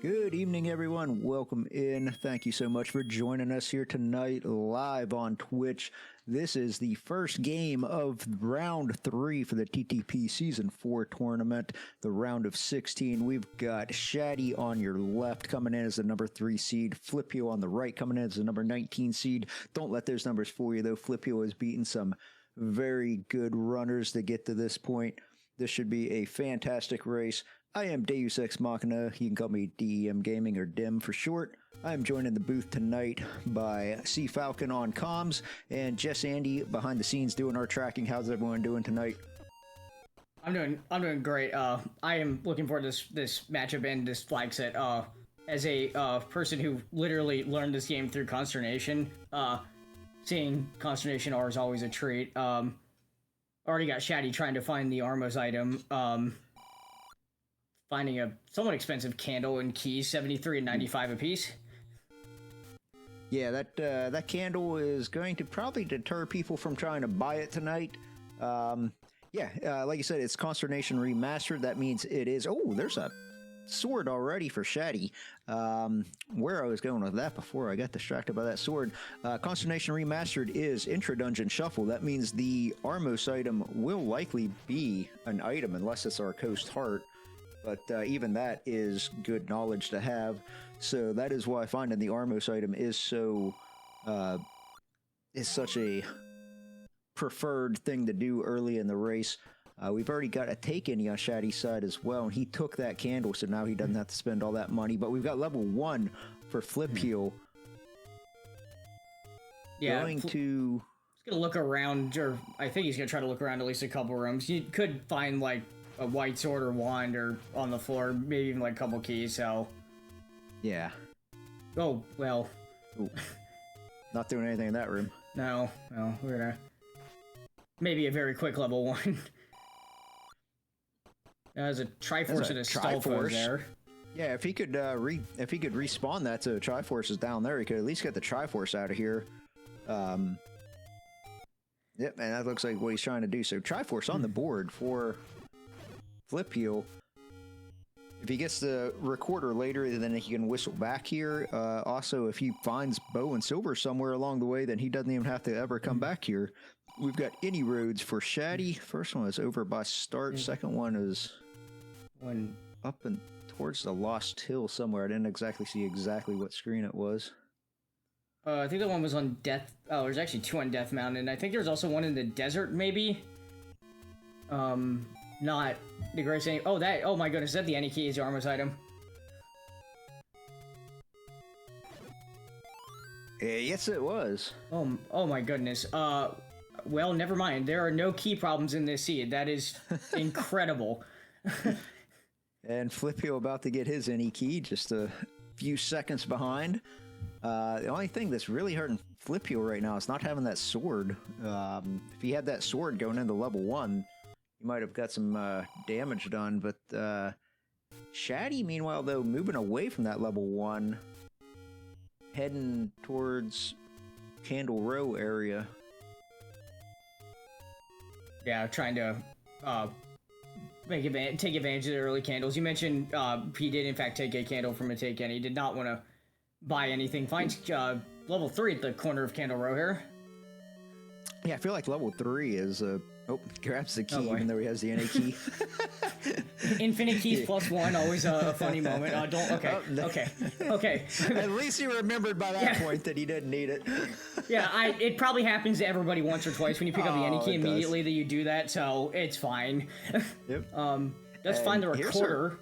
Good evening, everyone. Welcome in. Thank you so much for joining us here tonight live on Twitch. This is the first game of round 3 for the TTP Season 4 tournament, the round of 16. We've got Shatty on your left coming in as the number 3 seed, Flipheal on the right coming in as the number 19 seed. Don't let those numbers fool you, though. Flipheal has beaten some very good runners to get to this point. This should be a fantastic race. I am Deus Ex Machina. You can call me DEM Gaming or DIM for short. I am joined in the booth tonight by C Falcon on comms and Jess Andy behind the scenes doing our tracking. How's everyone doing tonight? I'm doing great. I am looking forward to this matchup and this flag set. As a person who literally learned this game through Consternation, seeing Consternation R is always a treat. Already got Shatty trying to find the Armos item. Finding a somewhat expensive candle and keys, 73 and 95 apiece. Yeah, that candle is going to probably deter people from trying to buy it tonight. Like you said, it's Consternation Remastered. That means it is... Oh, there's a sword already for Shatty. Where I was going with that before I got distracted by that sword. Consternation Remastered is Intra-Dungeon Shuffle. That means the Armos item will likely be an item unless it's our Coast Heart. But even that is good knowledge to have. So that is why finding the Armos item is such a preferred thing to do early in the race. We've already got a take any on Shatty's side as well, and he took that candle, so now he doesn't have to spend all that money. But we've got level 1 for Flipheal. Yeah, He's gonna look around, or I think he's gonna try to look around at least a couple rooms. You could find like a white sword or wand or on the floor, maybe even like a couple keys, so... Yeah. Oh, well. Ooh. Not doing anything in that room. No, we're gonna... Maybe a very quick level 1. There's a Triforce and a Stallforce there. Yeah, if he could respawn that so Triforce is down there, he could at least get the Triforce out of here. Yep, and that looks like what he's trying to do. So Triforce on the board for Flipheal. If he gets the recorder later, then he can whistle back here. Also, if he finds Bow and Silver somewhere along the way, then he doesn't even have to ever come back here. We've got any roads for Shatty. First one is over by start. Second one is up and towards the Lost Hill somewhere. I didn't exactly see what screen it was. I think the one was on Death... Oh, there's actually 2 on Death Mountain. I think there's also one in the desert, maybe? Not the greatest thing. Oh, oh my goodness, is that the any key is the Armos item? Yes, it was. Oh my goodness. Well, never mind. There are no key problems in this seed. That is incredible. And Flipheal about to get his any key, just a few seconds behind. The only thing that's really hurting Flipheal right now is not having that sword. If he had that sword going into level 1, he might have got some damage done. But Shatty, meanwhile, though, moving away from that level 1, heading towards Candle Row area. Yeah, trying to take advantage of the early candles. You mentioned he did, in fact, take a candle from a take, and he did not want to buy anything. Finds level 3 at the corner of Candle Row here. Yeah, I feel like level 3 is... grabs the key even though he has the NA key. Infinite keys plus 1, always a funny moment. Okay. At least he remembered by that point that he didn't need it. Yeah, it probably happens to everybody once or twice when you pick up the NA key immediately that you do that, so it's fine. Yep. Let's find the recorder.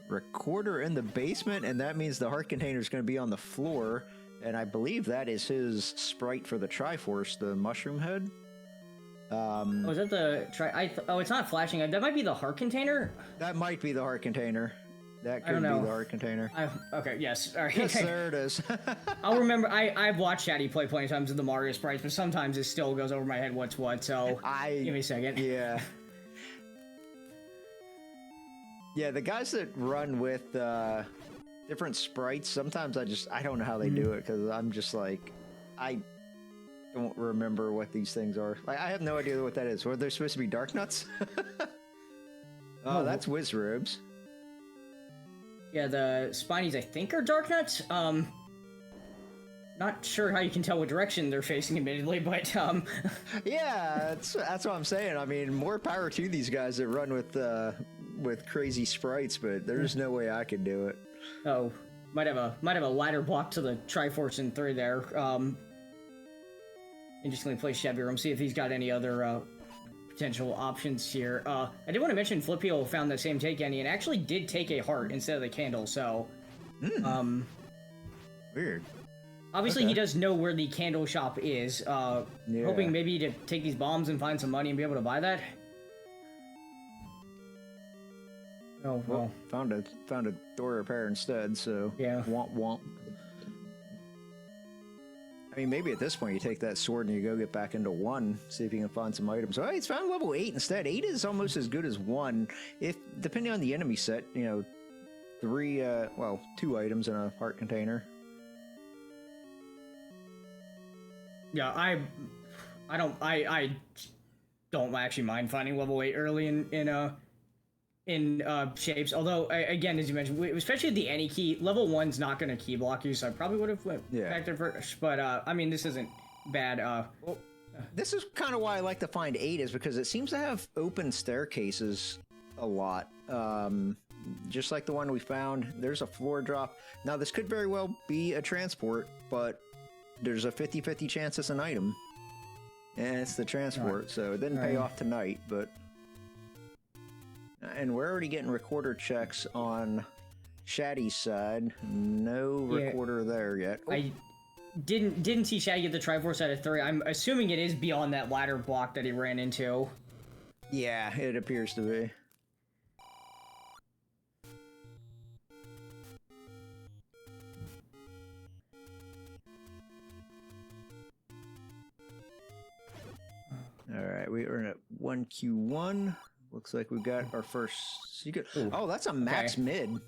Recorder in the basement, and that means the heart container is going to be on the floor, and I believe that is his sprite for the Triforce, the mushroom head. Is that the it's not flashing. That might be the heart container. That might be the heart container. That could be the heart container. Okay, yes. All right. Yes, there it is. I'll remember. I've watched Shatty play plenty of times with the Mario sprites, but sometimes it still goes over my head what's what. So give me a second. Yeah. Yeah, the guys that run with different sprites, sometimes I don't know how they do it, because I'm just like, I don't remember what these things are. Like, I have no idea what that is. Were they supposed to be Dark Nuts? Oh, that's Wiz Robes. Yeah, the Spinies, I think, are Dark Nuts. Not sure how you can tell what direction they're facing, admittedly, but, Yeah, that's what I'm saying. I mean, more power to these guys that run with crazy sprites, but there's no way I could do it. oh, might have a ladder block to the Triforce in 3 there. Interestingly play Chevy Room, see if he's got any other, potential options here. I did want to mention Flipheal found the same take Annie and actually did take a heart instead of the candle, so Weird. obviously Okay. he does know where the candle shop is. Yeah. Hoping maybe to take these bombs and find some money and be able to buy that. Oh well. Found a door repair instead, so Yeah. womp womp. I mean, maybe at this point you take that sword and you go get back into 1, see if you can find some items. Oh, hey, it's found level 8 instead. 8 is almost as good as 1, if depending on the enemy set. You know, 2 items in a heart container. Yeah, I don't actually mind finding level 8 early in shapes. Although again, as you mentioned, especially the any key, level 1's not going to key block you, so I probably would have went back there first. But I mean, this isn't bad. Well, this is kind of why I like to find 8, is because it seems to have open staircases a lot. Just like the one we found, there's a floor drop. Now, this could very well be a transport, but there's a 50-50 chance it's an item. And it's the transport, so it didn't pay off tonight, but... And we're already getting recorder checks on Shatty's side. No recorder there yet. Oh. I didn't see Shatty get the Triforce out of 3. I'm assuming it is beyond that ladder block that he ran into. Yeah, it appears to be. Alright, we are at 1Q1. Looks like we've got our first secret. Oh, that's a max mid.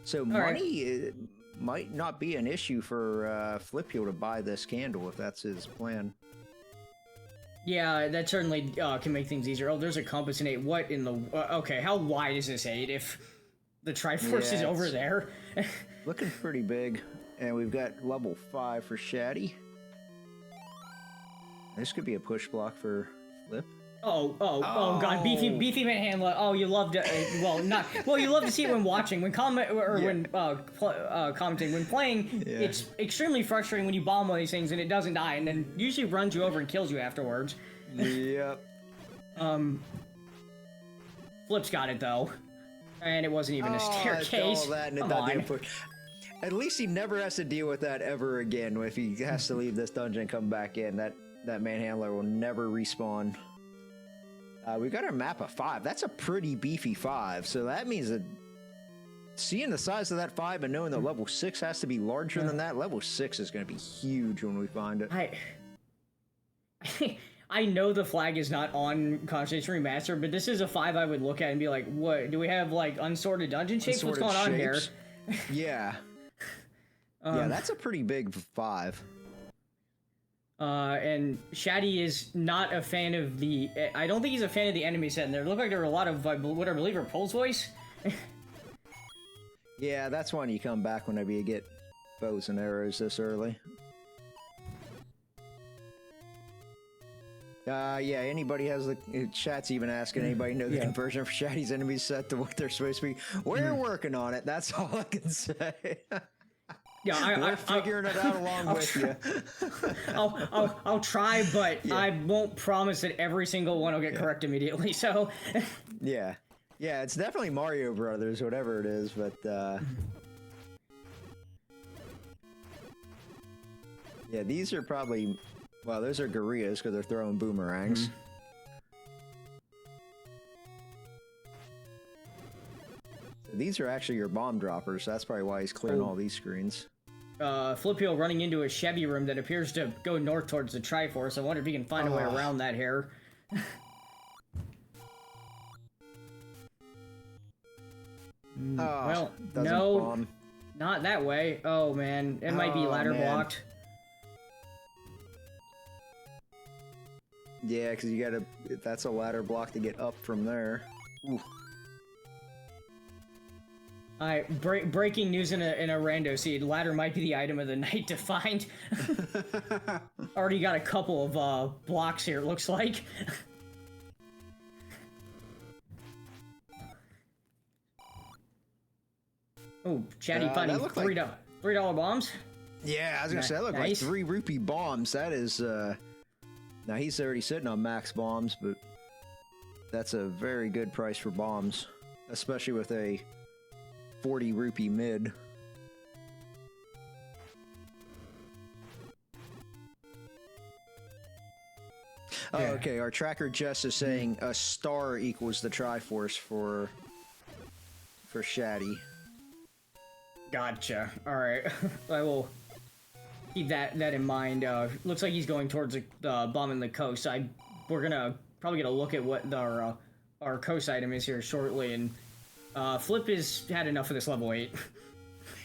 So money might not be an issue for Flipheal to buy this candle if that's his plan. Yeah, that certainly can make things easier. Oh, there's a compass in 8. What in the... okay, how wide is this 8 if the Triforce is over there? Looking pretty big. And we've got level 5 for Shatty. This could be a push block for Flip. Oh God, beefy manhandler. Oh, you love to, you love to see it when watching, when when commenting, when playing. Yeah. It's extremely frustrating when you bomb one of these things and it doesn't die, and then usually runs you over and kills you afterwards. Yep. Flip's got it though, and it wasn't even a staircase. All that and it Come doesn't on. even push. At least he never has to deal with that ever again. If he has to leave this dungeon and come back in, that manhandler will never respawn. We've got our map of 5. That's a pretty beefy 5. So that means that seeing the size of that 5 and knowing that level 6 has to be larger than that, level 6 is going to be huge when we find it. I know the flag is not on Consternation Remastered, but this is a 5 I would look at and be like, what? Do we have, like, unsorted dungeon shapes? What's going on here? Yeah. Yeah, that's a pretty big 5. And Shatty is not a fan of the... I don't think he's a fan of the enemy set in there. It looked like there were a lot of what I believe are Pole's Voice. Yeah, that's when you come back whenever you get bows and arrows this early. Yeah, anybody has the... Chat's even asking, anybody know the conversion for Shatty's enemy set to what they're supposed to be? We're working on it, that's all I can say. Yeah, we're figuring it out along with you. I'll try, but I won't promise that every single one will get correct immediately. So, yeah, it's definitely Mario Brothers, whatever it is. But yeah, these are probably those are gorillas because they're throwing boomerangs. These are actually your bomb droppers. So that's probably why he's clearing all these screens. Flipheal running into a Chevy room that appears to go north towards the Triforce. I wonder if he can find a way around that here. Well, no, bomb. Not that way. Oh man, it might be ladder blocked. Yeah, because you gotta. That's a ladder block to get up from there. Ooh. Breaking news in a rando seed. Ladder might be the item of the night to find. Already got a couple of blocks here. It looks like. Oh, Chatty finding $3 bombs. Yeah, I was gonna say that looked like 3 rupee bombs. That is now he's already sitting on max bombs, but that's a very good price for bombs, especially with a 40 rupee mid. Oh, okay. Our tracker Jess is saying a star equals the Triforce for Shatty. Gotcha. All right, I will keep that in mind. Looks like he's going towards bombing the coast. We're gonna probably get a look at what our coast item is here shortly, and Flip has had enough of this level 8.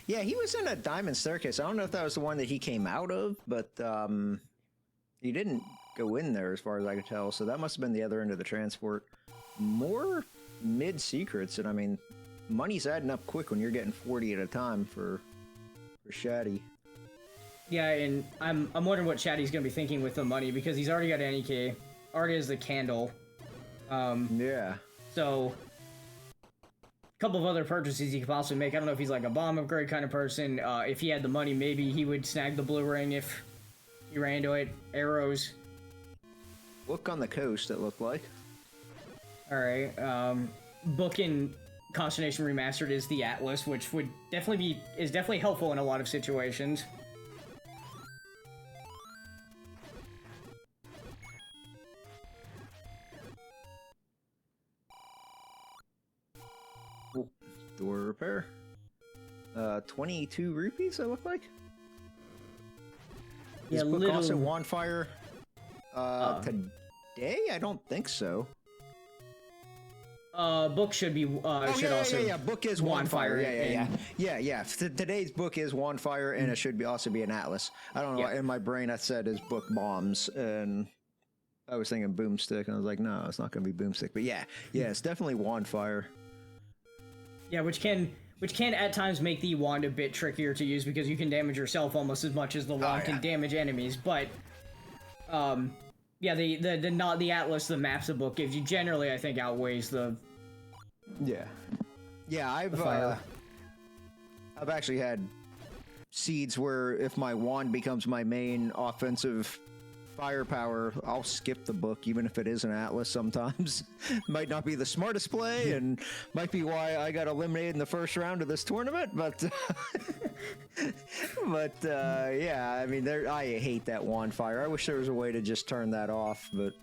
Yeah, he was in a diamond staircase. I don't know if that was the one that he came out of, but he didn't go in there as far as I could tell. So that must have been the other end of the transport. More mid secrets, and I mean, money's adding up quick when you're getting 40 at a time for Shatty. Yeah, and I'm wondering what Shatty's gonna be thinking with the money, because he's already got NEK, already has the candle. Yeah. So a couple of other purchases he could possibly make. I don't know if he's like a bomb upgrade kind of person. If he had the money, maybe he would snag the blue ring if he ran into it. Arrows. Look on the coast, it looked like. Alright, book in Consternation Remastered is the Atlas, which would is definitely helpful in a lot of situations. Cool. Door repair. 22 rupees, it looked like. Yeah, is book also Wandfire today? I don't think so. Book should be yeah. Book is Wandfire. Yeah. Today's book is Wandfire, and it should also be an Atlas. I don't know. Yeah. In my brain, I said is book bombs, and I was thinking Boomstick, and I was like, no, it's not going to be Boomstick. But yeah, it's definitely Wandfire. Yeah, which can at times make the wand a bit trickier to use, because you can damage yourself almost as much as the wand can damage enemies. But yeah, the Atlas, the maps the book gives you generally, I think, outweighs the. Yeah. I've actually had seeds where if my wand becomes my main offensive firepower, I'll skip the book, even if it is an Atlas sometimes. Might not be the smartest play, and might be why I got eliminated in the first round of this tournament, but yeah, I mean, I hate that wand fire. I wish there was a way to just turn that off, but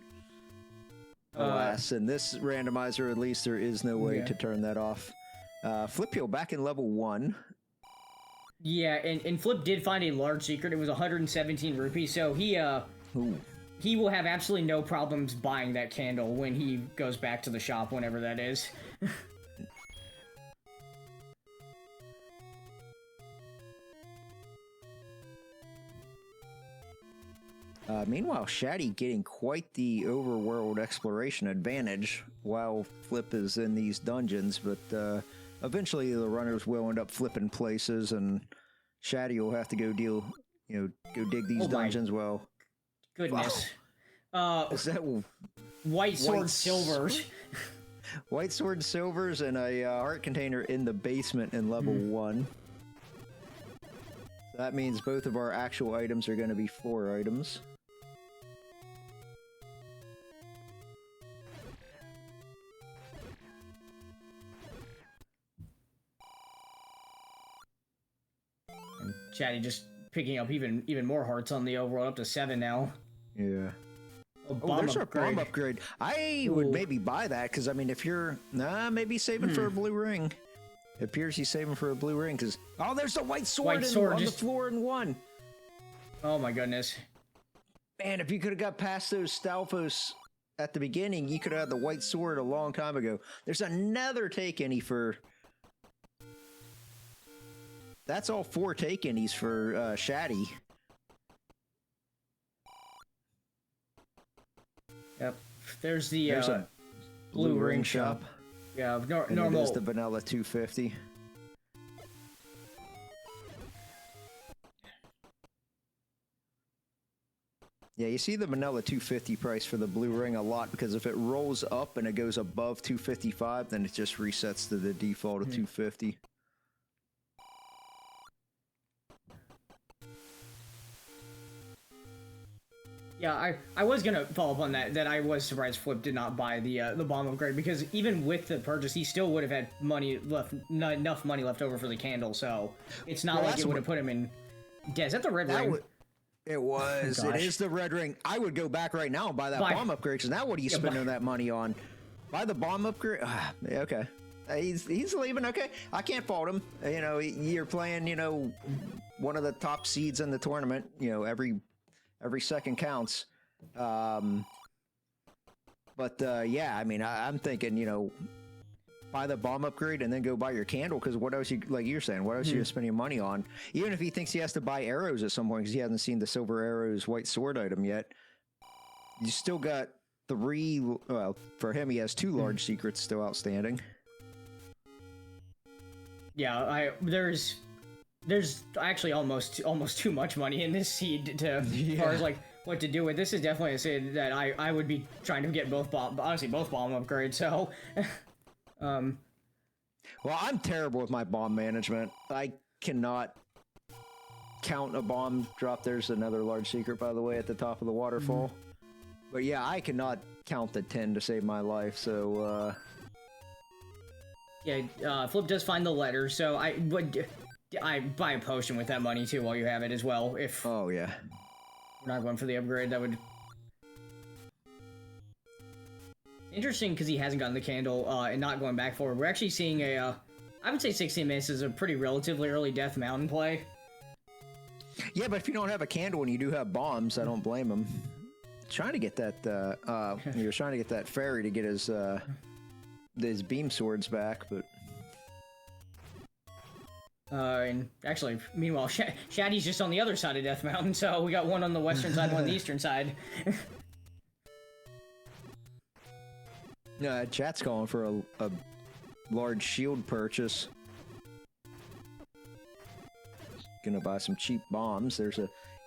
alas, in this randomizer, at least, there is no way to turn that off. Flipheal back in level 1. Yeah, and Flip did find a large secret. It was 117 rupees, so he will have absolutely no problems buying that candle when he goes back to the shop, whenever that is. Meanwhile, Shatty getting quite the overworld exploration advantage while Flip is in these dungeons, but eventually the runners will end up flipping places, and Shatty will have to go dig these dungeons. Well, goodness. Is that white sword silvers? White sword silvers and a heart container in the basement in level 1. So that means both of our actual items are going to be 4 items. And Chatty just picking up even more hearts on the overworld, up to 7 now. Yeah. There's our bomb upgrade. I would maybe buy that, because I mean, if you're maybe saving for a blue ring. It appears he's saving for a blue ring, because there's the white sword on the floor in 1. Oh my goodness. Man, if you could have got past those Stalfos at the beginning, you could have had the white sword a long time ago. There's another take any for. That's all 4 take any's for Shatty. Yep. There's a blue ring shop. Yeah, normal. It is the vanilla 250. Yeah, you see the Manila 250 price for the blue ring a lot because if it rolls up and it goes above 255, then it just resets to the default of 250. Yeah, I was gonna follow up on that I was surprised Flip did not buy the bomb upgrade, because even with the purchase, he still would have had money left, not enough money left over for the candle. So it's not like it would have put him in. Yeah, is that the red ring? It was. Oh, it is the red ring. I would go back right now and buy that bomb upgrade, because now what are you spending that money on? Buy the bomb upgrade? Okay. He's leaving. Okay. I can't fault him. You know, you're playing, you know, one of the top seeds in the tournament. You know, every second counts. Yeah, I mean, I'm thinking, you know, buy the bomb upgrade and then go buy your candle, because what else like you're saying, what else are you spending money on? Even if he thinks he has to buy arrows at some point because he hasn't seen the silver arrows white sword item yet, you still got 3, well, for him he has 2 large secrets still outstanding. Yeah, there's actually almost too much money in this seed to as far as like what to do with. This is definitely a seed that I would be trying to get both bomb upgrades. So well, I'm terrible with my bomb management. I cannot count a bomb drop. There's another large secret, by the way, at the top of the waterfall. But yeah, I cannot count the 10 to save my life, so yeah, Flip does find the letter, so I buy a potion with that money too while you have it as well. If oh yeah, we're not going for the upgrade, that would interesting, because he hasn't gotten the candle and not going back forward. We're actually seeing a I would say 16 minutes is a pretty relatively early Death Mountain play. Yeah, but if you don't have a candle and you do have bombs, I don't blame him. Trying to get that he was trying to get that fairy to get his beam swords back, but and actually, meanwhile, Shatty's just on the other side of Death Mountain, so we got one on the western side, one on the eastern side. Chat's calling for a large shield purchase. Gonna buy some cheap bombs.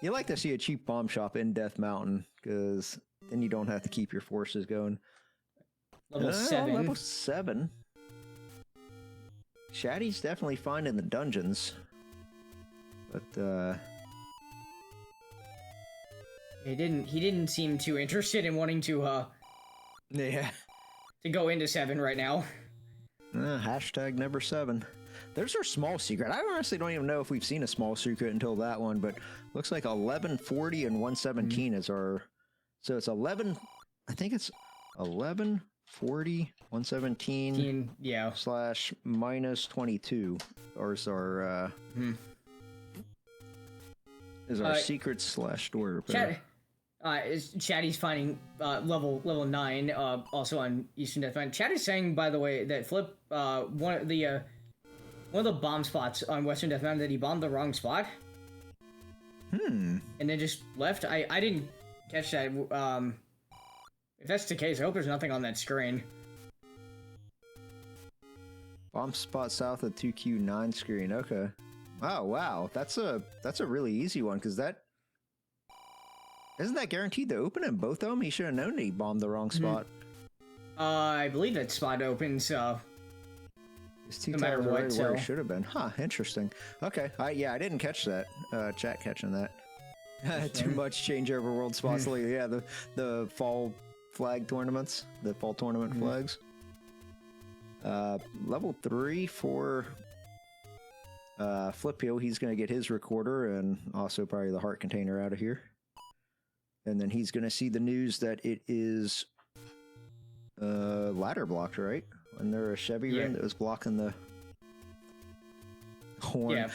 You like to see a cheap bomb shop in Death Mountain, because then you don't have to keep your forces going. Level 7. Level 7. Shatty's definitely finding the dungeons. But he didn't seem too interested in wanting to yeah, to go into 7 right now. Hashtag never 7. There's our small secret. I honestly don't even know if we've seen a small secret until that one, but looks like 1140 and 117 is our. So it's 11. I think it's 1140, 117. Yeah. Slash minus 22, or is our secret slash door. Chatty's finding level 9 also on Eastern Death Mountain. Chatty's saying, by the way, that Flip one of the bomb spots on Western Death Mountain, that he bombed the wrong spot. And then just left. I didn't catch that. If that's the case, I hope there's nothing on that screen. Bomb spot south of 2Q9 screen. Okay. Oh wow, that's a really easy one, because that isn't that guaranteed to open in both of them. He should have known that he bombed the wrong spot. I believe that spot opens. It's 2 no matter times what, already where it should have been. Huh, interesting. Okay, yeah, I didn't catch that. Chat catching that. Too much changeover world spots. Yeah, the fall flag tournaments, the fall tournament flags. Level 3 for Flipheal. He's going to get his recorder and also probably the heart container out of here. And then he's going to see the news that it is ladder blocked, right? And there a Chevy ring that was blocking the horn. Yeah.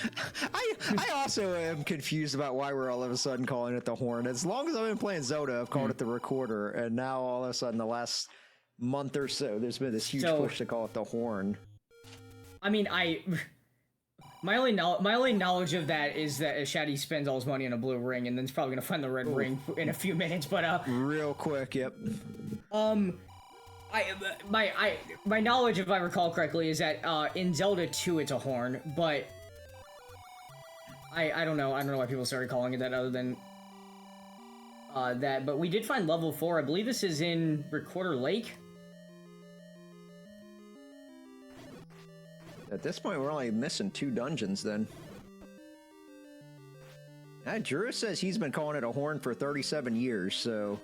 I also am confused about why we're all of a sudden calling it the horn. As long as I've been playing Zelda, I've called it the recorder, and now all of a sudden the last month or so there's been this huge push to call it the horn. I mean, my only knowledge of that is that Shatty spends all his money on a blue ring, and then he's probably gonna find the red ring in a few minutes. But real quick, yep. My knowledge, if I recall correctly, is that in Zelda 2 it's a horn, but I don't know why people started calling it that, other than But we did find level 4. I believe this is in Recorder Lake. At this point, we're only missing 2 dungeons then. Drew says he's been calling it a horn for 37 years, so...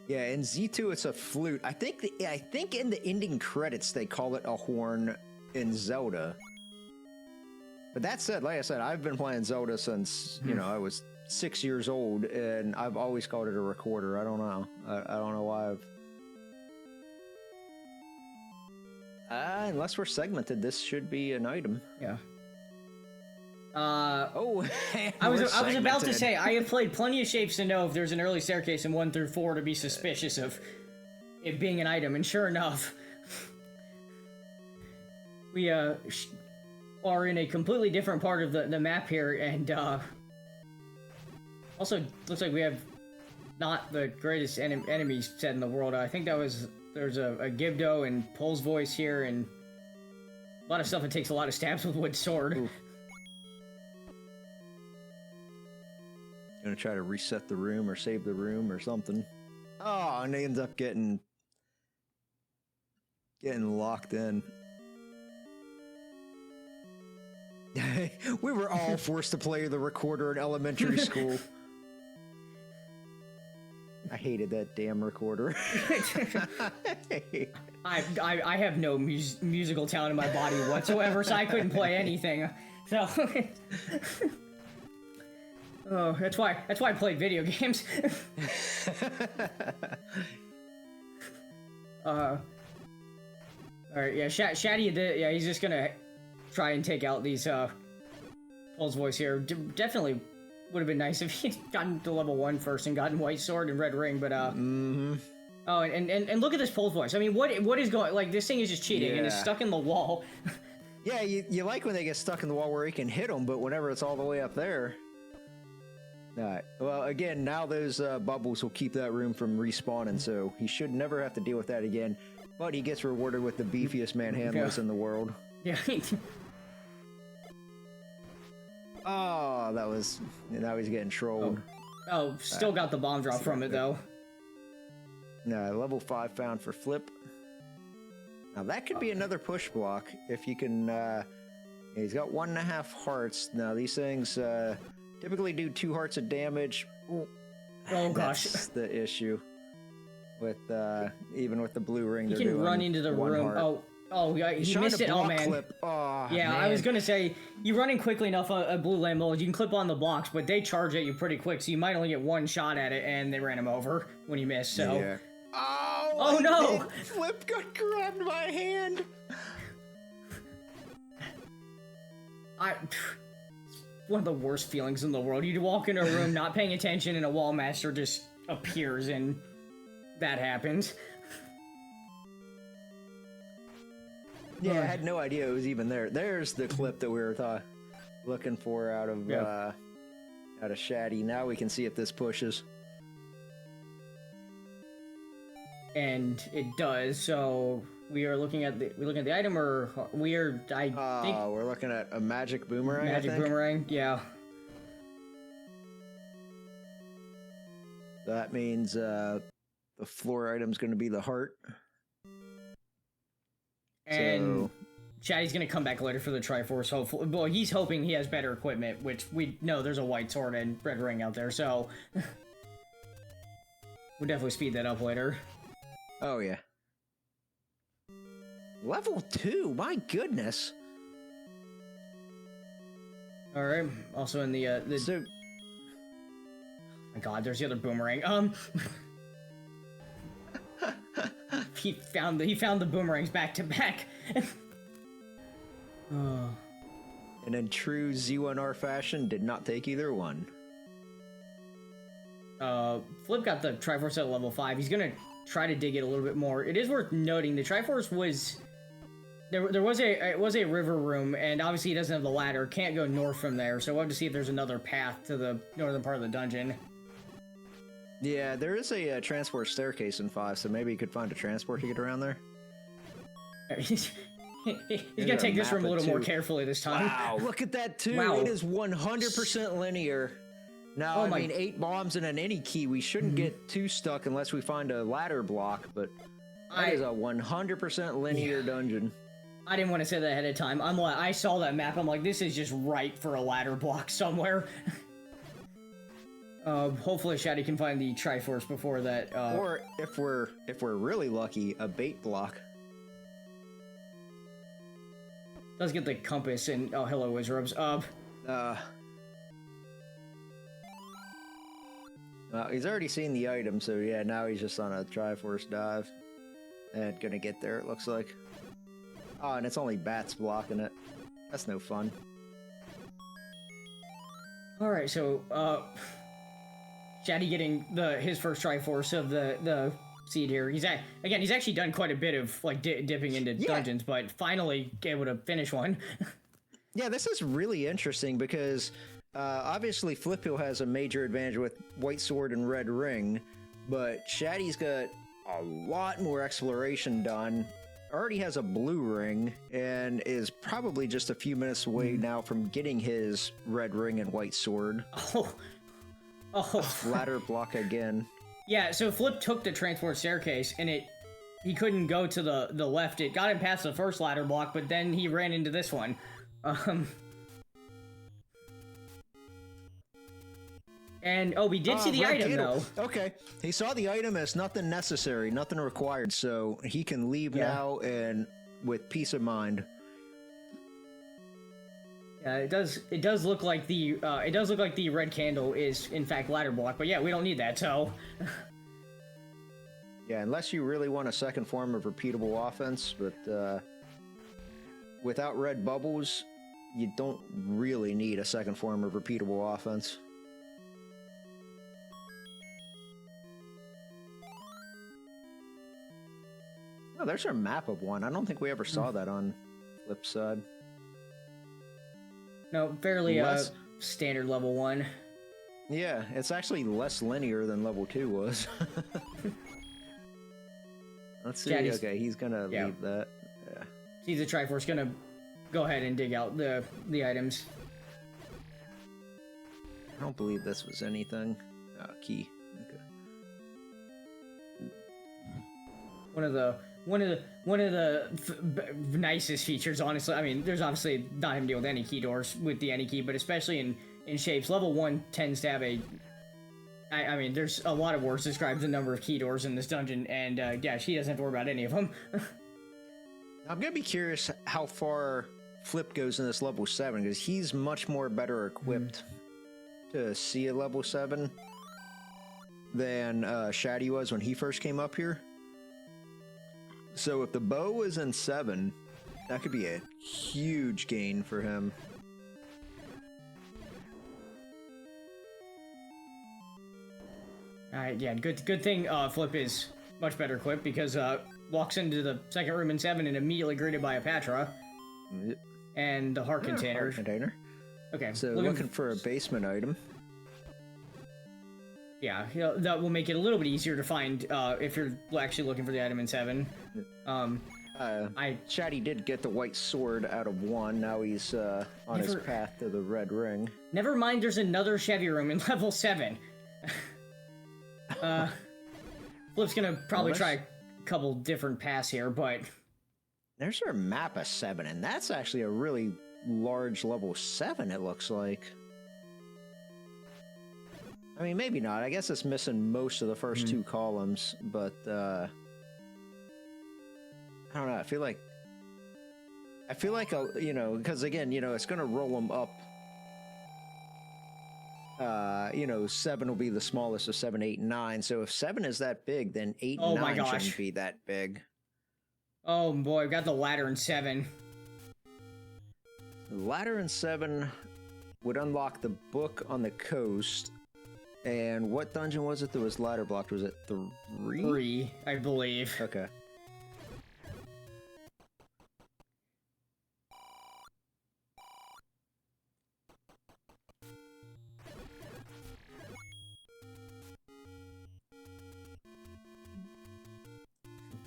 Yeah, in Z2 it's a flute. I think in the ending credits they call it a horn in Zelda. But that said, like I said, I've been playing Zelda since, you know, I was 6 years old, and I've always called it a recorder. I don't know. I don't know why unless we're segmented, this should be an item. Yeah. I was about to say, I have played plenty of shapes to know if there's an early staircase in 1 through 4 to be suspicious of it being an item, and sure enough, we are in a completely different part of the map here, and also looks like we have not the greatest enemy set in the world. I think there's a Gibdo and Pole's voice here, and a lot of stuff that takes a lot of stabs with wood sword. Oof. Gonna try to reset the room or save the room or something. Oh, and they end up getting locked in. We were all forced to play the recorder in elementary school. I hated that damn recorder. I have no musical talent in my body whatsoever, so I couldn't play anything. So, oh, that's why I played video games. All right, yeah, Shatty, yeah, he's just gonna try and take out these Pole's voice here. Definitely would have been nice if he'd gotten to level 1 first and gotten White Sword and Red Ring, but oh, and look at this Pole's voice. I mean, what is going, like, this thing is just cheating and is stuck in the wall. Yeah, you like when they get stuck in the wall where you can hit them, but whenever it's all the way up there. Alright, well, again, now those bubbles will keep that room from respawning, so he should never have to deal with that again. But he gets rewarded with the beefiest manhandlers in the world. Yeah. Oh, now he's getting trolled. Oh, still got the bomb drop from it, though. No, level 5 found for Flip. Now that could be another push block if you can, he's got 1.5 hearts. Now these things, typically do 2 hearts of damage. Oh gosh. That's the issue. With, even with the blue ring, you can run into the room. Heart. Oh, yeah, he missed it. Oh, man. Clip. Oh, yeah, man. I was gonna say, you run in quickly enough a blue lane mold, you can clip on the blocks, but they charge at you pretty quick, so you might only get 1 shot at it, and they ran him over when you missed, so... Yeah. Oh no! Flip got grabbed by hand! One of the worst feelings in the world. You walk into a room not paying attention, and a wall master just appears, and that happens. Yeah, I had no idea it was even there. There's the clip that we were looking for out of Shatty. Now we can see if this pushes. And it does. So we are looking at the item, or we're looking at a magic boomerang. Magic boomerang, yeah. That means the floor item's going to be the heart. And Chatty's gonna come back later for the Triforce, hopefully. Well, he's hoping he has better equipment, which we know there's a White Sword and Red Ring out there, so... we'll definitely speed that up later. Oh, yeah. Level 2, my goodness! Alright, also in the... So... Oh my god, there's the other boomerang. He found the boomerangs back to back. And in true Z1R fashion, did not take either one. Flip got the Triforce at level 5. He's gonna try to dig it a little bit more. It is worth noting the Triforce was it was a river room, and obviously he doesn't have the ladder. Can't go north from there, so we'll have to see if there's another path to the northern part of the dungeon. Yeah, there is a transport staircase in 5, so maybe you could find a transport to get around there. He's gonna take this room a little more carefully this time. Wow, look at that too. Wow. It is 100% linear. No, Oh I my- mean 8 bombs and an any key. We shouldn't get too stuck unless we find a ladder block, but that is a 100% linear dungeon. I didn't want to say that ahead of time. I saw that map. I'm like, this is just right for a ladder block somewhere. Hopefully Shatty can find the Triforce before that. Or if we're really lucky, a bait block. Let's get the compass and oh, hello, Wizrobes. He's already seen the item, so yeah, now he's just on a Triforce dive. And gonna get there, it looks like. Oh, and it's only bats blocking it. That's no fun. Alright, so, Shatty getting his first Triforce of the seed here. He's actually done quite a bit of, like, dipping into dungeons, but finally able to finish one. Yeah, this is really interesting because obviously Flipheal has a major advantage with White Sword and Red Ring, but Shatty's got a lot more exploration done, already has a blue ring, and is probably just a few minutes away now from getting his Red Ring and White Sword. Oh. Ladder block again. Yeah, so Flip took the transport staircase, and he couldn't go to the left. It got him past the first ladder block, but then he ran into this one. And, we did see the item, though. Okay, he saw the item as nothing necessary, nothing required, so he can leave now and with peace of mind. Yeah, it does look like the red candle is in fact ladder block, but yeah, we don't need that, so. Yeah, unless you really want a second form of repeatable offense, but without red bubbles, you don't really need a second form of repeatable offense. Oh, there's our map of one. I don't think we ever saw that on Flip's side. No, fairly standard level 1. Yeah, it's actually less linear than level 2 was. Let's see. Okay, he's gonna leave that. Yeah. He's a Triforce, gonna go ahead and dig out the items. I don't believe this was anything. Key. Okay. One of the nicest features, honestly. I mean, there's obviously not having to deal with any key doors with the any key, but especially in shapes, level 1 tends to have I mean, there's a lot of words describes the number of key doors in this dungeon, and yeah, she doesn't have to worry about any of them. I'm gonna be curious how far Flip goes in this level 7, because he's much more better equipped to see a level 7 than Shatty was when he first came up here. So if the bow is in 7, that could be a huge gain for him. Alright, yeah, good thing Flip is much better equipped, because walks into the second room in 7 and immediately greeted by a Patra. Yep. And the heart container. Heart container. Okay. So looking for a basement item. Yeah, that will make it a little bit easier to find if you're actually looking for the item in 7. Shatty did get the White Sword out of 1. Now he's on his path to the Red Ring. Never mind, there's another Chevy room in level 7. Flip's gonna probably try a couple different paths here, but... There's our map of 7, and that's actually a really large level 7, it looks like. I mean, maybe not. I guess it's missing most of the first 2 columns, but I don't know. I feel like, you know, because again, you know, it's going to roll them up. You know, 7 will be the smallest of 7, 8, and 9. So if 7 is that big, then 8 and 9 shouldn't be that big. Oh boy, I've got the ladder in 7. The ladder in 7 would unlock the book on the coast. And what dungeon was it that was ladder blocked? Was it 3? 3, I believe. Okay.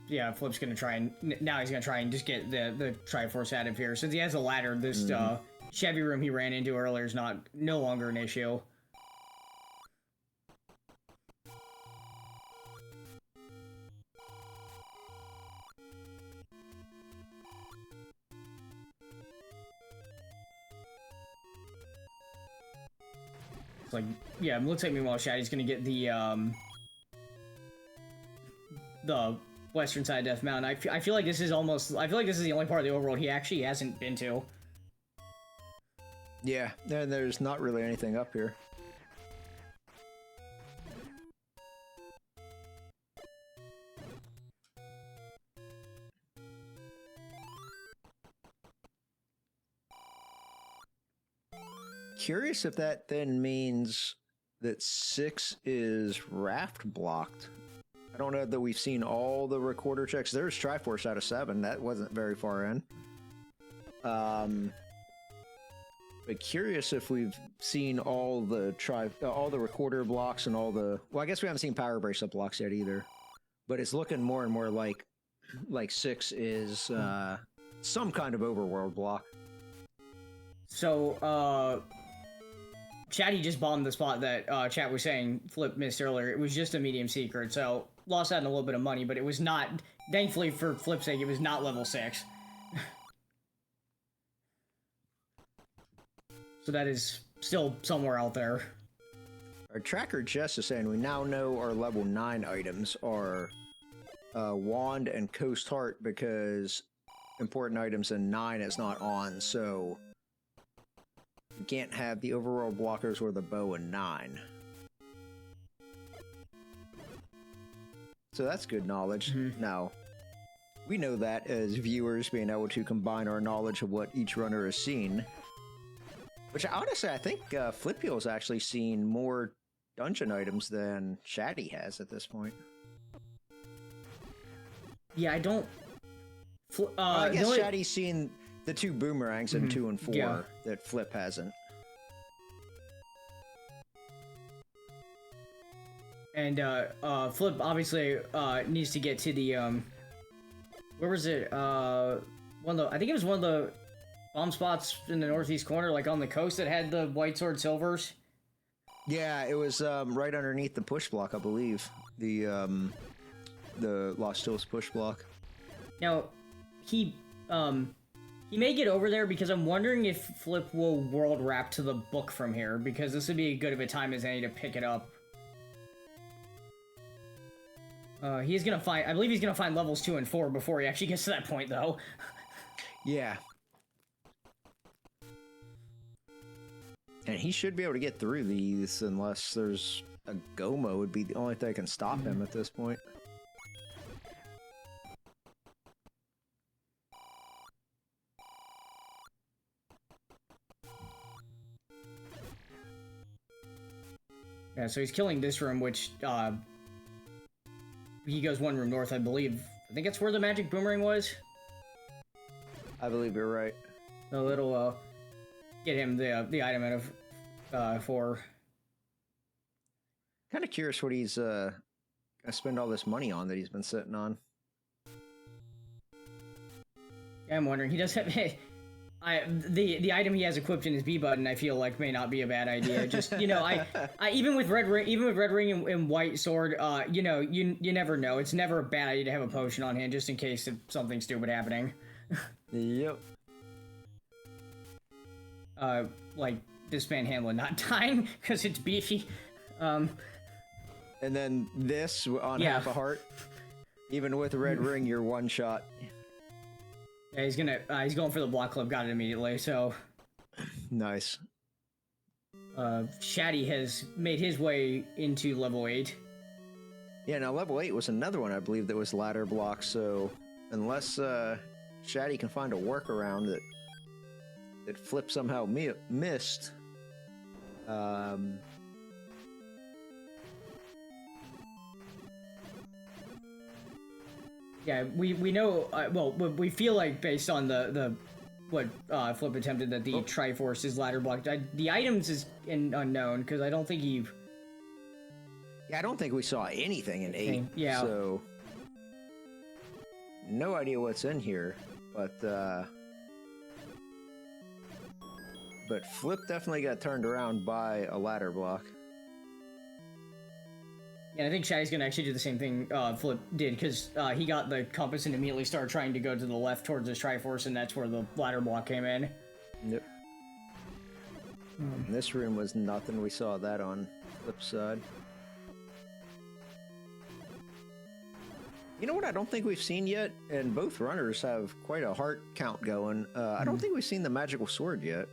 Yeah, Flip's gonna try and now he's gonna try and just get the Triforce out of here. Since he has a ladder, this Chevy room he ran into earlier is no longer an issue. It's like, yeah, it looks like meanwhile Shatty's gonna get the western side of Death Mountain. I feel like this is the only part of the overworld he actually hasn't been to. Yeah, and there's not really anything up here. Curious if that then means that 6 is raft blocked. I don't know that we've seen all the recorder checks. There's Triforce out of 7. That wasn't very far in. But curious if we've seen all the recorder blocks and all the... Well, I guess we haven't seen power bracelet blocks yet either. But it's looking more and more like 6 is some kind of overworld block. So, Shatty just bombed the spot that Chat was saying Flip missed earlier. It was just a medium secret, so lost out on a little bit of money, but it was not, thankfully for Flip's sake, it was not level 6. So that is still somewhere out there. Our tracker Jess is saying we now know our level 9 items are Wand and Coast Heart because important items in 9 is not on, so you can't have the overworld blockers or the bow in 9. So that's good knowledge. Now, we know that as viewers being able to combine our knowledge of what each runner has seen. Which honestly, I think Flipheal has actually seen more dungeon items than Shatty has at this point. Yeah, I don't... I guess Shatty's seen the 2 boomerangs in 2 and 4 that Flip hasn't. And Flip obviously needs to get to the where was it? I think it was one of the bomb spots in the northeast corner, like on the coast, that had the white sword silvers. Yeah, it was right underneath the push block, I believe. The Lost Hills push block. Now, he may get over there because I'm wondering if Flip will world wrap to the book from here, because this would be as good of a time as any to pick it up. He's gonna find. I believe he's gonna find levels 2 and 4 before he actually gets to that point, though. Yeah. And he should be able to get through these unless there's a Gomo would be the only thing that can stop him at this point. Yeah, so he's killing this room, which he goes 1 room north, I believe. I think that's where the magic boomerang was. I believe you're right. So it'll get him the item out of 4. Kind of curious what he's gonna spend all this money on that he's been sitting on. Yeah, I'm wondering. He does have the item he has equipped in his B button. I feel like may not be a bad idea. Just I even with red ring and white sword, you never know. It's never a bad idea to have a potion on hand just in case of something stupid happening. Yep. Like this manhandling not dying because it's beefy. And then this on half a heart. Even with red ring, you're one shot. Yeah, he's going for the block club. Got it immediately. So nice. Shatty has made his way into level 8. Yeah, now level 8 was another one I believe that was ladder block. So unless Shatty can find a workaround that Flip somehow missed. Yeah, we know. Well, we feel like based on what Flip attempted that the Triforce is ladder blocked. The items is unknown because I don't think he. Yeah, I don't think we saw anything in 8. Yeah. So no idea what's in here, but Flip definitely got turned around by a ladder block. Yeah, I think Shatty's gonna actually do the same thing Flip did, because he got the compass and immediately started trying to go to the left towards the Triforce, and that's where the ladder block came in. Yep. And this room was nothing. We saw that on flip side. You know what I don't think we've seen yet? And both runners have quite a heart count going. I don't think we've seen the magical sword yet.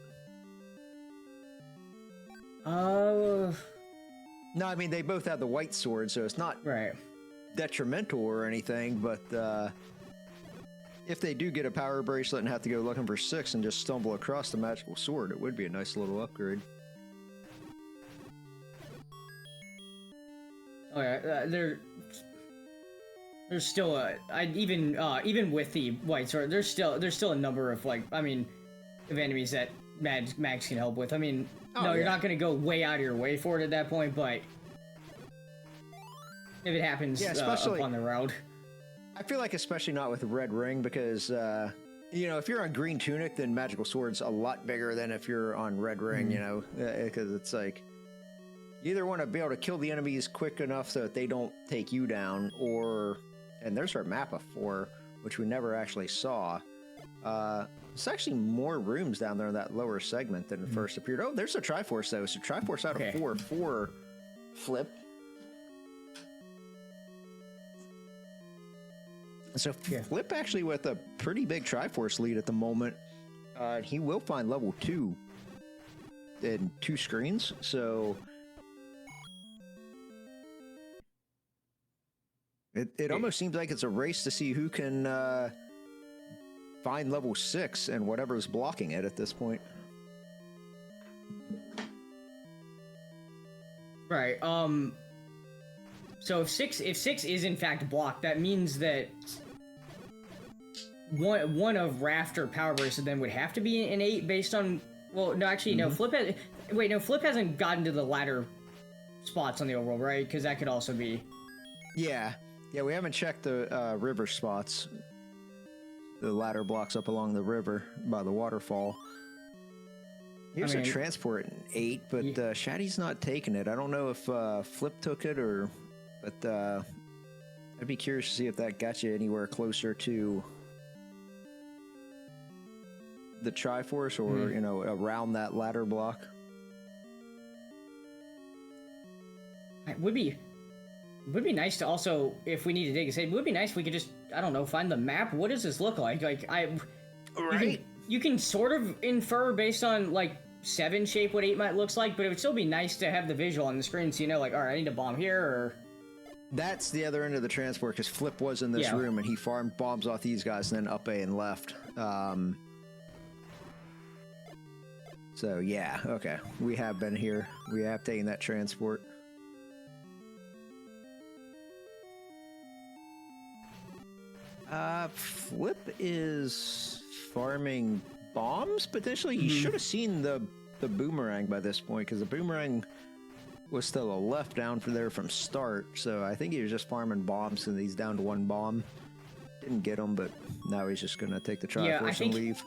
No, I mean, they both have the white sword, so it's not detrimental or anything, but if they do get a power bracelet and have to go looking for 6 and just stumble across the magical sword, it would be a nice little upgrade. Oh yeah, there's still a even with the white sword, there's still a number of of enemies that mags can help with. I mean, you're not gonna go way out of your way for it at that point, but if it happens, especially up on the road. I feel like especially not with the red ring because you know, if you're on green tunic, then magical sword's a lot bigger than if you're on red ring. You know, because it's like you either want to be able to kill the enemies quick enough so that they don't take you down, or and there's our map of 4, which we never actually saw. There's actually more rooms down there in that lower segment than first appeared. Oh, there's a Triforce though. So Triforce out of 4 for Flip. So Flip actually with a pretty big Triforce lead at the moment. He will find level 2 in 2 screens. So it almost seems like it's a race to see who can find level 6 and whatever's blocking it at this point. Right. So if 6 is in fact blocked, that means that one of Raft or Power Bracelet then would have to be an 8 based on. Well, no, actually, no. Flip hasn't gotten to the ladder spots on the overworld, right? Because that could also be. Yeah, we haven't checked the river spots. The ladder blocks up along the river by the waterfall. Here's a transport 8, but Shatty's not taking it. I don't know if Flip took it or, but I'd be curious to see if that got you anywhere closer to the Triforce or you know, around that ladder block. It would be nice to also, if we need to dig, it would be nice if we could just, I don't know, find the map. What does this look like? You can sort of infer based on 7 shape what 8 might looks like, but it would still be nice to have the visual on the screen so you know, all right, I need to bomb here, or. That's the other end of the transport, because Flip was in this room and he farmed bombs off these guys and then up A and left. So yeah, okay, we have been here. We have taken that transport. Flip is farming bombs, potentially. He should have seen the boomerang by this point, because the boomerang was still a left down for there from start, so I think he was just farming bombs and he's down to 1 bomb. Didn't get him, but now he's just gonna take the Triforce and leave.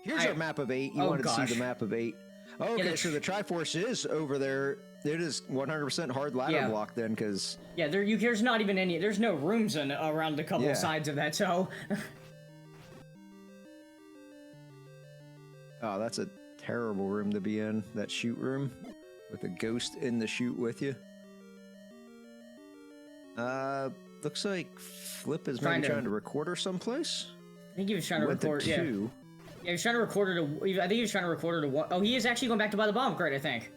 Here's our map of 8. You wanted to see the map of 8. Oh, okay, so the Triforce is over there. It is 100% hard ladder block then, because there's not even any. There's no rooms around a couple sides of that. So. Oh, that's a terrible room to be in. That shoot room with a ghost in the shoot with you. Looks like Flip is maybe trying to record her someplace. I think he was trying to record. Yeah, he was trying to record her to. I think he was trying to record her to 1. Oh, he is actually going back to buy the bomb crate, I think.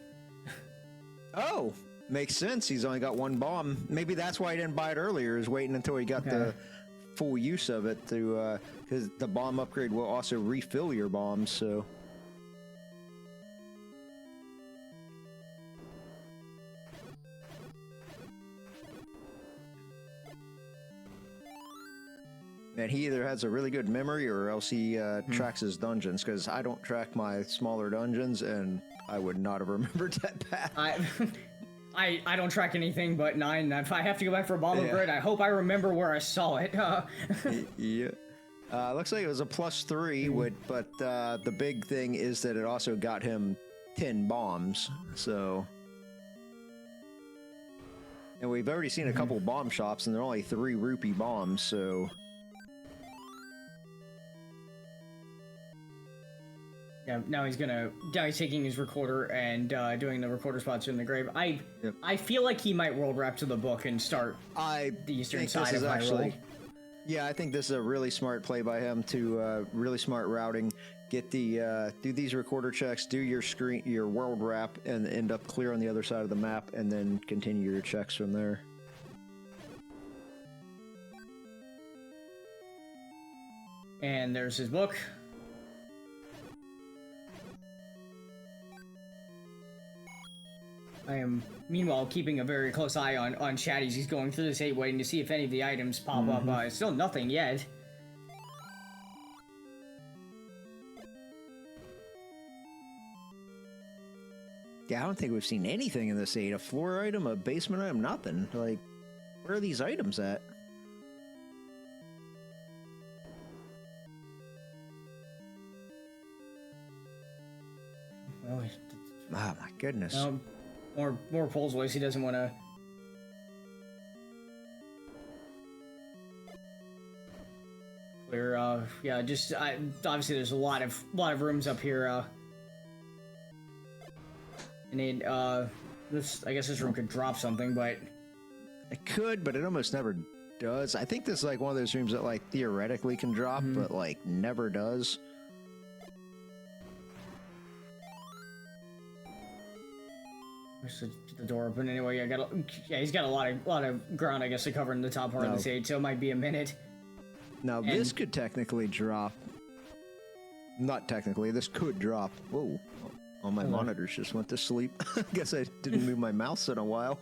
Oh, makes sense. He's only got 1 bomb. Maybe that's why he didn't buy it earlier, is waiting until he got the full use of it to, because the bomb upgrade will also refill your bombs, so. And he either has a really good memory or else he tracks his dungeons, because I don't track my smaller dungeons, and I would not have remembered that path. I don't track anything but 9. If I have to go back for a bomb upgrade, I hope I remember where I saw it. Yeah. Looks like it was a +3, but the big thing is that it also got him 10 bombs, so. And we've already seen a couple bomb shops, and they're only 3 rupee bombs, so. Yeah, now he's taking his recorder and doing the recorder spots in the grave. I feel like he might world wrap to the book and start the eastern side of Hyrule. Yeah, I think this is a really smart play by him to really smart routing. Get the do these recorder checks, do your world wrap, and end up clear on the other side of the map, and then continue your checks from there. And there's his book. I am, meanwhile, keeping a very close eye on Shatty. He's going through this 8, waiting to see if any of the items pop up. Still nothing yet. Yeah, I don't think we've seen anything in this 8. A floor item, a basement item, nothing. Like, where are these items at? Oh, my goodness. More Pole's voice. He doesn't want to. Clear. Yeah. Just obviously there's a lot of rooms up here. I need this. I guess this room could drop something, but it could, but it almost never does. I think this is like one of those rooms that like theoretically can drop, but like never does. The door open anyway. He's got a lot of ground, I guess, to cover in the top part of the stage, so it might be a minute. Now this could technically drop. Not technically, this could drop. Whoa! All my monitors just went to sleep. I guess I didn't move my mouse in a while.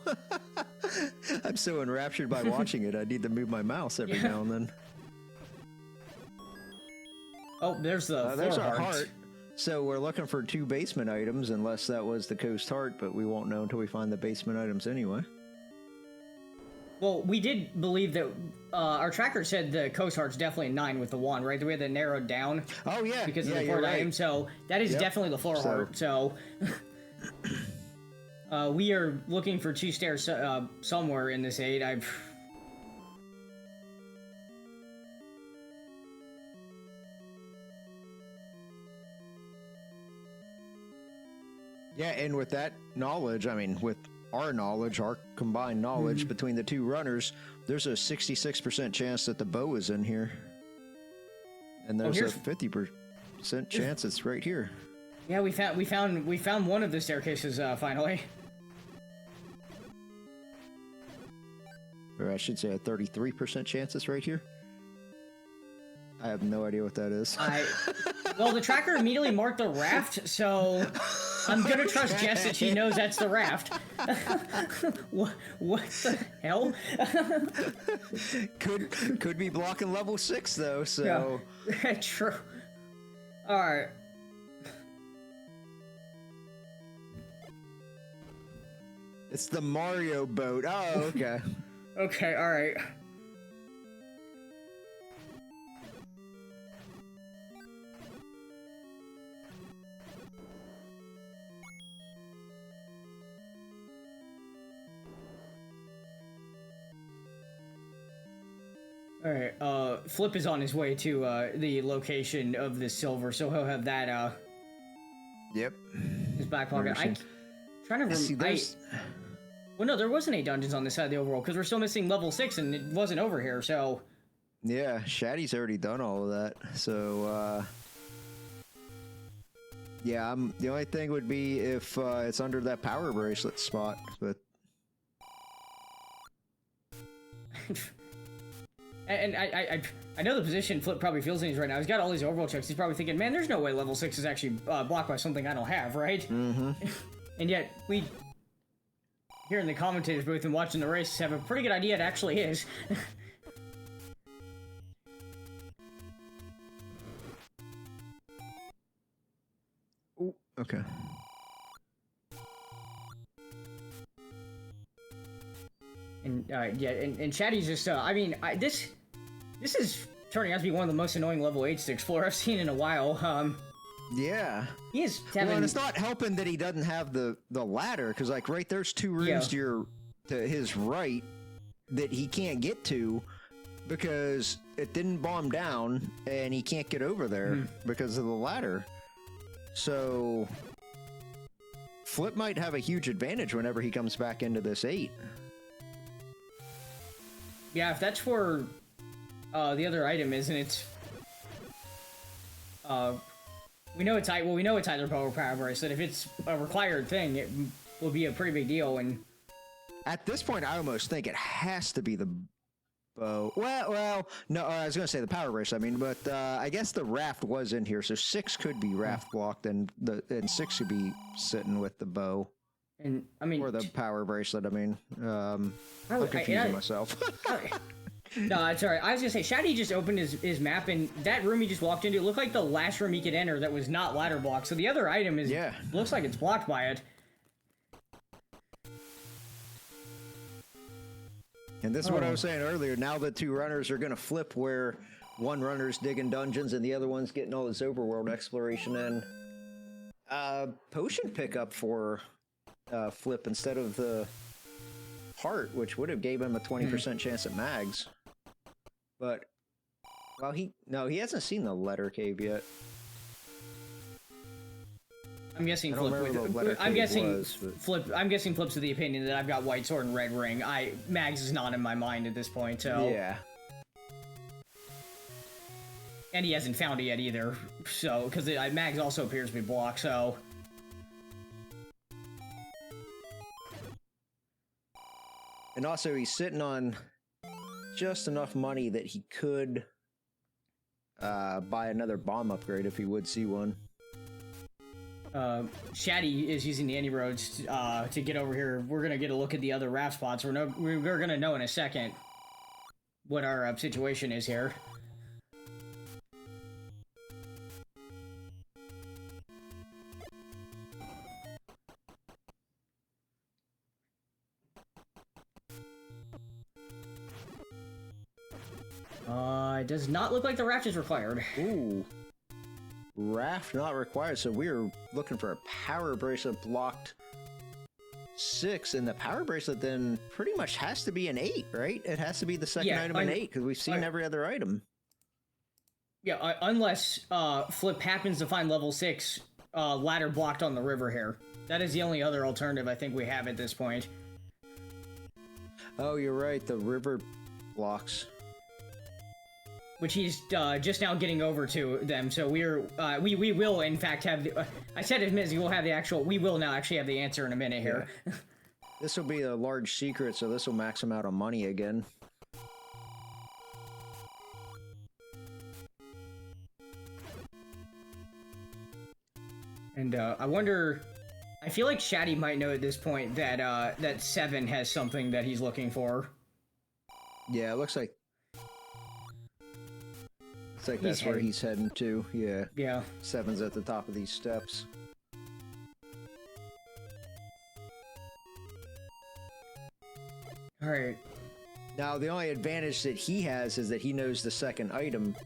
I'm so enraptured by watching it. I need to move my mouse every now and then. Oh, there's there's our heart. So we're looking for 2 basement items, unless that was the Coast Heart, but we won't know until we find the basement items anyway. Well, we did believe that our tracker said the Coast Heart's definitely 9 with the wand, right? The way that narrowed down. Oh yeah, because of the port item. So that is definitely the floor heart. So we are looking for 2 stairs somewhere in this 8. Yeah, and with that knowledge, I mean, with our knowledge, our combined knowledge between the 2 runners, there's a 66% chance that the bow is in here. And there's a 50% chance it's right here. Yeah, we found one of the staircases finally. Or I should say a 33% chance it's right here. I have no idea what that is. Well, the tracker immediately marked the raft, so I'm gonna trust Jess that she knows that's the raft. What the hell? could be blocking level 6 though. So yeah. True. All right. It's the Mario boat. Oh, okay. Okay. All right. Alright, Flip is on his way to, the location of the silver, so he'll have that, Yep. his back pocket. I'm trying to remember. Well, no, there wasn't any dungeons on this side of the overworld, because we're still missing level 6, and it wasn't over here, so... Yeah, Shatty's already done all of that, so, yeah, the only thing would be if, it's under that power bracelet spot, but... And I know the position Flip probably feels in he's right now. He's got all these overworld checks. He's probably thinking, man, there's no way level 6 is actually blocked by something I don't have, right? Mm-hmm. And yet, we, here in the commentator's booth and watching the race, have a pretty good idea it actually is. Ooh, okay. And yeah, and Shatty's just I mean, this is turning out to be one of the most annoying level 8s to explore I've seen in a while. Yeah. He is having... Well, and it's not helping that he doesn't have the ladder, because like right there's 2 rooms to his right that he can't get to because it didn't bomb down and he can't get over there because of the ladder. So Flip might have a huge advantage whenever he comes back into this 8. Yeah, if that's for the other item, isn't it? We know it's either bow or power bracelet. If it's a required thing, it will be a pretty big deal. And at this point, I almost think it has to be the bow. Well, no, I was going to say the power bracelet. I mean, but I guess the raft was in here, so 6 could be raft blocked, and 6 could be sitting with the bow. And I mean, or the power bracelet. I mean, I'm confusing myself. No, it's alright. I was gonna say, Shatty just opened his map, and that room he just walked into looked like the last room he could enter that was not ladder blocked. So the other item looks like it's blocked by it. And this is what I was saying earlier. Now the 2 runners are gonna flip, where one runner's digging dungeons and the other one's getting all this overworld exploration in. Potion pickup for Flip instead of the heart, which would have gave him a 20% chance at mags. But, well, he hasn't seen the letter cave yet. I'm guessing I'm guessing Flip's of the opinion that I've got white sword and red ring. Mags is not in my mind at this point, so yeah. And he hasn't found it yet either, so because Mags also appears to be blocked, so. And also, he's sitting on just enough money that he could buy another bomb upgrade if he would see one. Shatty is using the anti-roads to get over here. We're gonna get a look at the other raft spots. We're gonna know in a second what our situation is here. It does not look like the raft is required. Ooh. Raft not required, so we're looking for a power bracelet blocked 6, and the power bracelet then pretty much has to be an 8, right? It has to be the second item in 8, because we've seen every other item. Yeah, unless Flip happens to find level 6 ladder blocked on the river here. That is the only other alternative I think we have at this point. Oh, you're right, the river blocks. Which he's just now getting over to them, so we will in fact have the, I said it means we'll have the actual, we will now actually have the answer in a minute here. Yeah. This will be a large secret, so this will max him out on money again. And I wonder, I feel like Shatty might know at this point that that 7 has something that he's looking for. Yeah, it looks like that's where he's heading to. Yeah. Yeah. 7's at the top of these steps. All right. Now, the only advantage that he has is that he knows the second item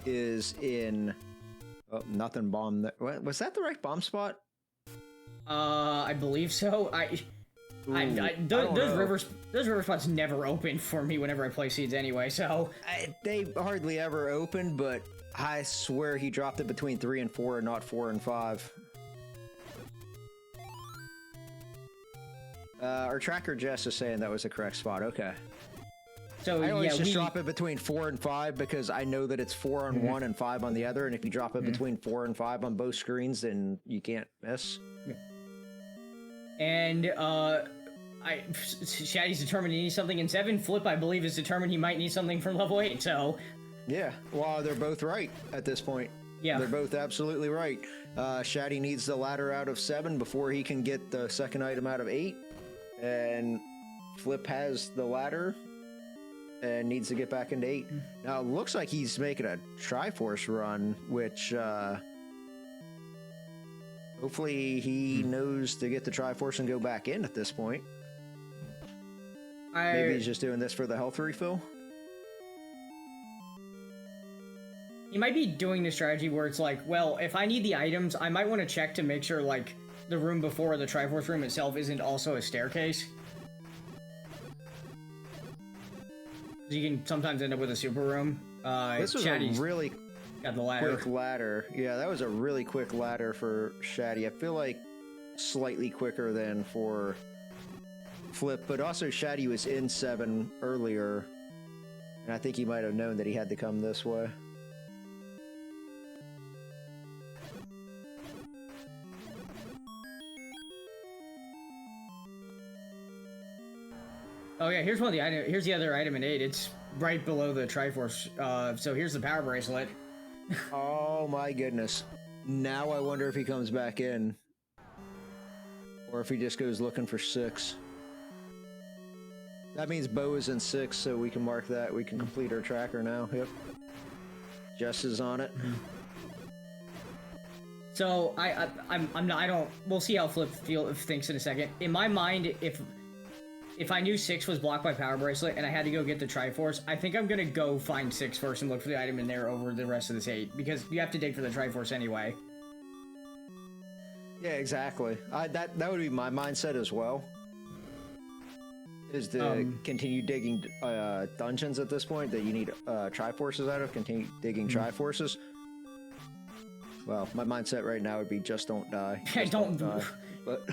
is in... Oh, nothing bomb. Was that the right bomb spot? I believe so. Those river spots never open for me whenever I play seeds anyway, so... They hardly ever open, but I swear he dropped it between 3 and 4 and not 4 and 5. Our tracker Jess is saying that was the correct spot, okay. So, I always just drop it between 4 and 5 because I know that it's 4 on one and 5 on the other, and if you drop it between 4 and 5 on both screens, then you can't miss. And, Shatty's determined he needs something in 7. Flip, I believe, is determined he might need something from level 8, so... Yeah, well, they're both right at this point. Yeah. They're both absolutely right. Shatty needs the ladder out of 7 before he can get the second item out of 8. And Flip has the ladder and needs to get back into 8. Now, it looks like he's making a Triforce run, which... hopefully he knows to get the Triforce and go back in at this point. Maybe he's just doing this for the health refill? He might be doing the strategy where it's like, well, if I need the items, I might want to check to make sure, like, the room before the Triforce room itself isn't also a staircase. You can sometimes end up with a super room. This was a really... Got the ladder. quick ladder. Yeah, that was a really quick ladder for Shatty. I feel like slightly quicker than for Flip, but also Shatty was in 7 earlier, and I think he might have known that he had to come this way. Oh yeah, here's one of the item. Here's the other item in 8. It's right below the Triforce. So here's the power bracelet. Oh my goodness. Now I wonder if he comes back in. Or if he just goes looking for 6. That means Bo is in 6, so we can mark that. We can complete our tracker now. Yep. Jess is on it. So I'm not. I don't. We'll see how Flipheal thinks in a second. In my mind, if I knew 6 was blocked by power bracelet and I had to go get the Triforce, I think I'm gonna go find 6 first and look for the item in there over the rest of this 8, because you have to dig for the Triforce anyway. Yeah, exactly. That would be my mindset as well. Is to continue digging dungeons at this point that you need Triforces out of. Continue digging Triforces. Well, my mindset right now would be just don't die. Just don't die. But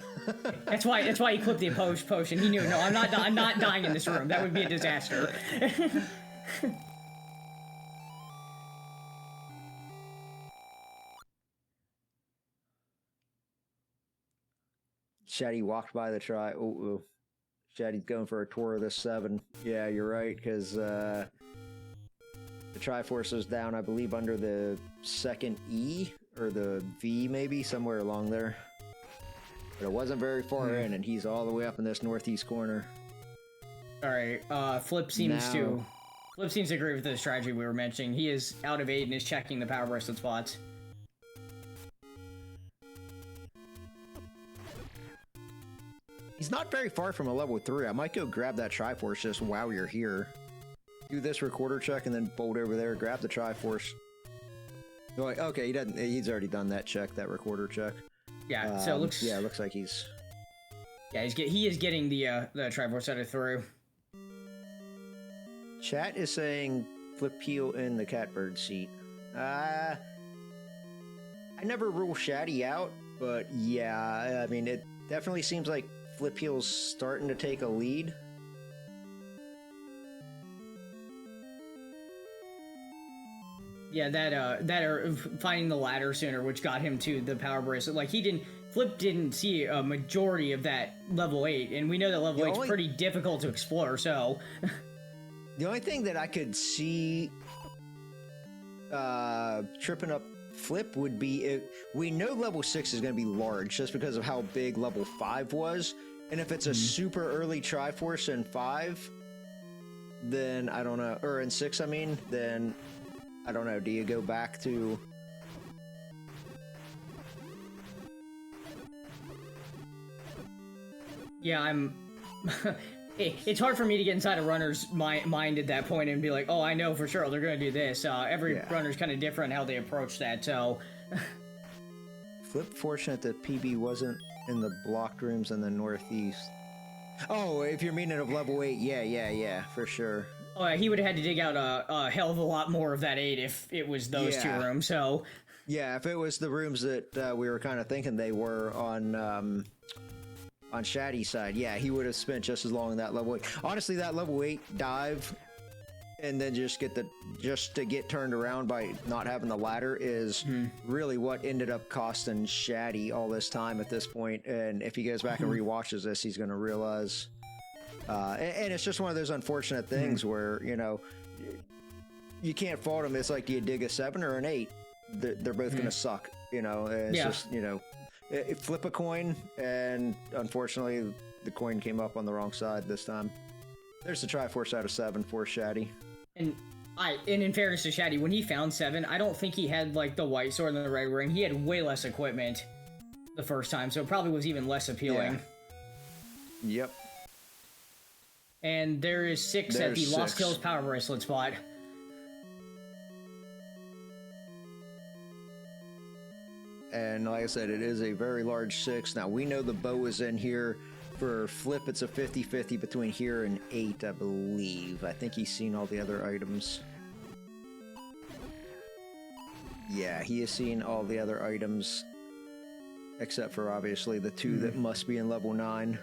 that's why he clipped the potion. He knew, no, I'm not dying in this room. That would be a disaster. Shatty walked by the Shatty's going for a tour of this 7. Yeah, you're right, because the Triforce is down, I believe, under the 2nd E, or the V, maybe, somewhere along there. But it wasn't very far in, and he's all the way up in this northeast corner. Alright, Flip seems to agree with the strategy we were mentioning. He is out of 8 and is checking the power bracelet spots. He's not very far from a level 3. I might go grab that Triforce just while you're here. Do this recorder check and then bolt over there, grab the Triforce. Like, okay, he doesn't. He's already done that check, that recorder check. Yeah, so it looks. Yeah, it looks like he's. Yeah, he is getting the Triforce out of through. Chat is saying Flipheal in the catbird seat. I never rule Shatty out, but yeah, I mean, it definitely seems like Flipheal's starting to take a lead. Yeah, that finding the ladder sooner, which got him to the power bracelet. Like, Flip didn't see a majority of that level 8, and we know that level 8's pretty difficult to explore, so... The only thing that I could see tripping up Flip would be if we know level 6 is going to be large just because of how big level 5 was, and if it's a super early Triforce in 5, then I don't know, or in 6 I mean, then I don't know, do you go back to... Yeah, I'm... It's hard for me to get inside a runner's mind at that point and be like, oh, I know for sure they're going to do this. Every runner's kind of different how they approach that, so... Flip fortunate that PB wasn't in the blocked rooms in the northeast. Oh, if you're meaning of level 8, yeah, for sure. Oh, yeah, he would have had to dig out a hell of a lot more of that 8 if it was those 2 rooms, so... Yeah, if it was the rooms that we were kind of thinking they were on Shatty's side, yeah, he would have spent just as long in that level 8. Honestly, that level 8 dive and then just to get turned around by not having the ladder is really what ended up costing Shatty all this time at this point. And if he goes back and rewatches this, he's going to realize. And it's just one of those unfortunate things where, you know, you can't fault him. It's like, do you dig a 7 or an 8? They're both going to suck, you know. And it's just, you know, flip a coin, and unfortunately, the coin came up on the wrong side this time. There's the Triforce out of 7 for Shatty. And in fairness to Shatty, when he found 7, I don't think he had, like, the white sword and the red ring. He had way less equipment the first time, so it probably was even less appealing. Yeah. Yep. And there is 6 at the Lost Hills power bracelet spot. And like I said, it is a very large 6. Now, we know the bow is in here. For Flip, it's a 50-50 between here and 8, I believe. I think he's seen all the other items. Yeah, he has seen all the other items, except for obviously the two that must be in level 9.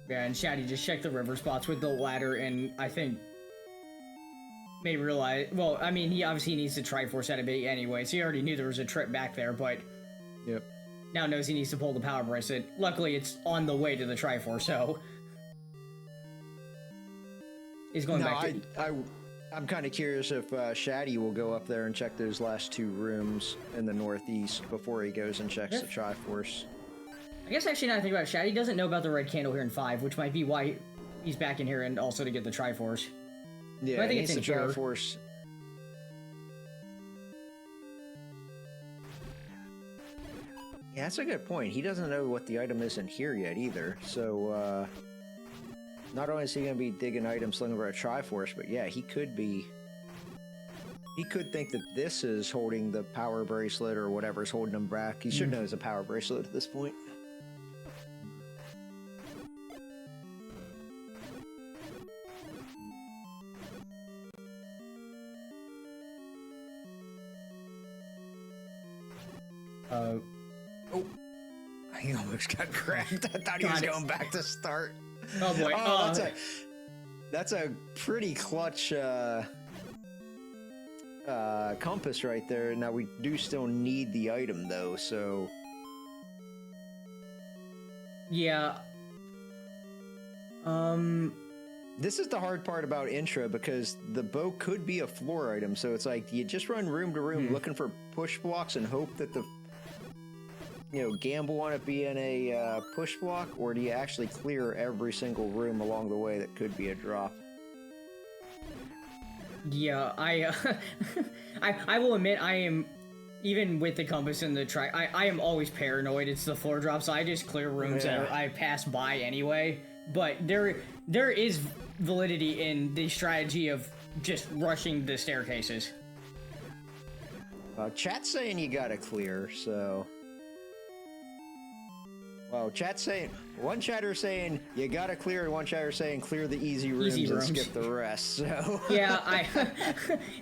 Yeah, and Shatty just checked the river spots with the ladder, and I think made realize. Well, I mean, he obviously needs to Triforce at a bit anyway, so he already knew there was a trip back there, but Yep. now knows he needs to pull the power bracelet. Luckily, it's on the way to the Triforce, so he's going back to. I'm kind of curious if Shatty will go up there and check those last 2 rooms in the northeast before he goes and checks the Triforce. I guess actually, now that I think about it, Shatty doesn't know about the red candle here in 5, which might be why he's back in here and also to get the Triforce. Yeah, but I think it's in the here. Triforce. Yeah, that's a good point. He doesn't know what the item is in here yet either. So, not only is he going to be digging items looking for a Triforce, but yeah, he could be. He could think that this is holding the power bracelet or whatever's holding him back. He should know it's a power bracelet at this point. Oh, he almost got grabbed. I thought he was going back to start. Oh boy! Oh, that's a pretty clutch compass right there. Now we do still need the item though, so yeah. This is the hard part about Intra because the bow could be a floor item. So it's like, do you just run room to room looking for push blocks and hope that the gamble on it being a push block, or do you actually clear every single room along the way that could be a drop? Yeah, I will admit I am, even with the compass and the I am always paranoid. It's the floor drop, so I just clear rooms that I pass by anyway. But there is validity in the strategy of just rushing the staircases. Chat's saying you gotta clear, so. Well, chat's saying, one chatter saying you gotta clear, and one chatter saying clear the easy rooms and skip the rest. So yeah,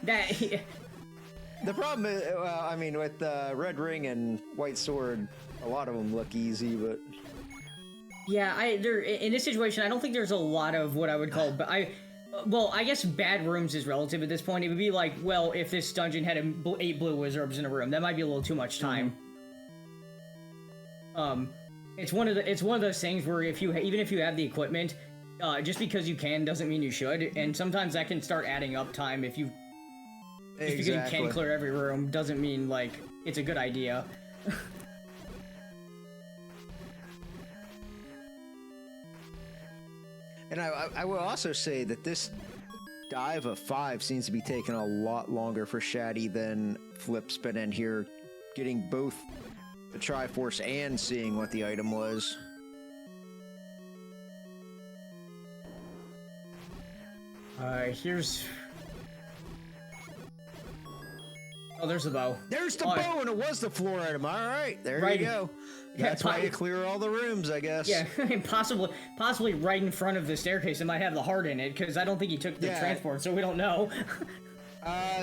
the problem is, well, I mean, with Red Ring and White Sword, a lot of them look easy, but yeah, in this situation, I don't think there's a lot of what I would call, but well, I guess bad rooms is relative at this point. It would be like, well, if this dungeon had 8 blue wizards in a room, that might be a little too much time. It's one of those things where even if you have the equipment, just because you can doesn't mean you should, and sometimes that can start adding up time if you. Just because you can clear every room doesn't mean like it's a good idea. And I will also say that this dive of 5 seems to be taking a lot longer for Shatty than Flip's been in here, getting both the Triforce and seeing what the item was. Here's... Oh, there's the bow. There's the bow, and it was the floor item. All right, there you go. That's why you clear all the rooms, I guess. Yeah, and possibly right in front of the staircase. It might have the heart in it, because I don't think he took the transport, so we don't know.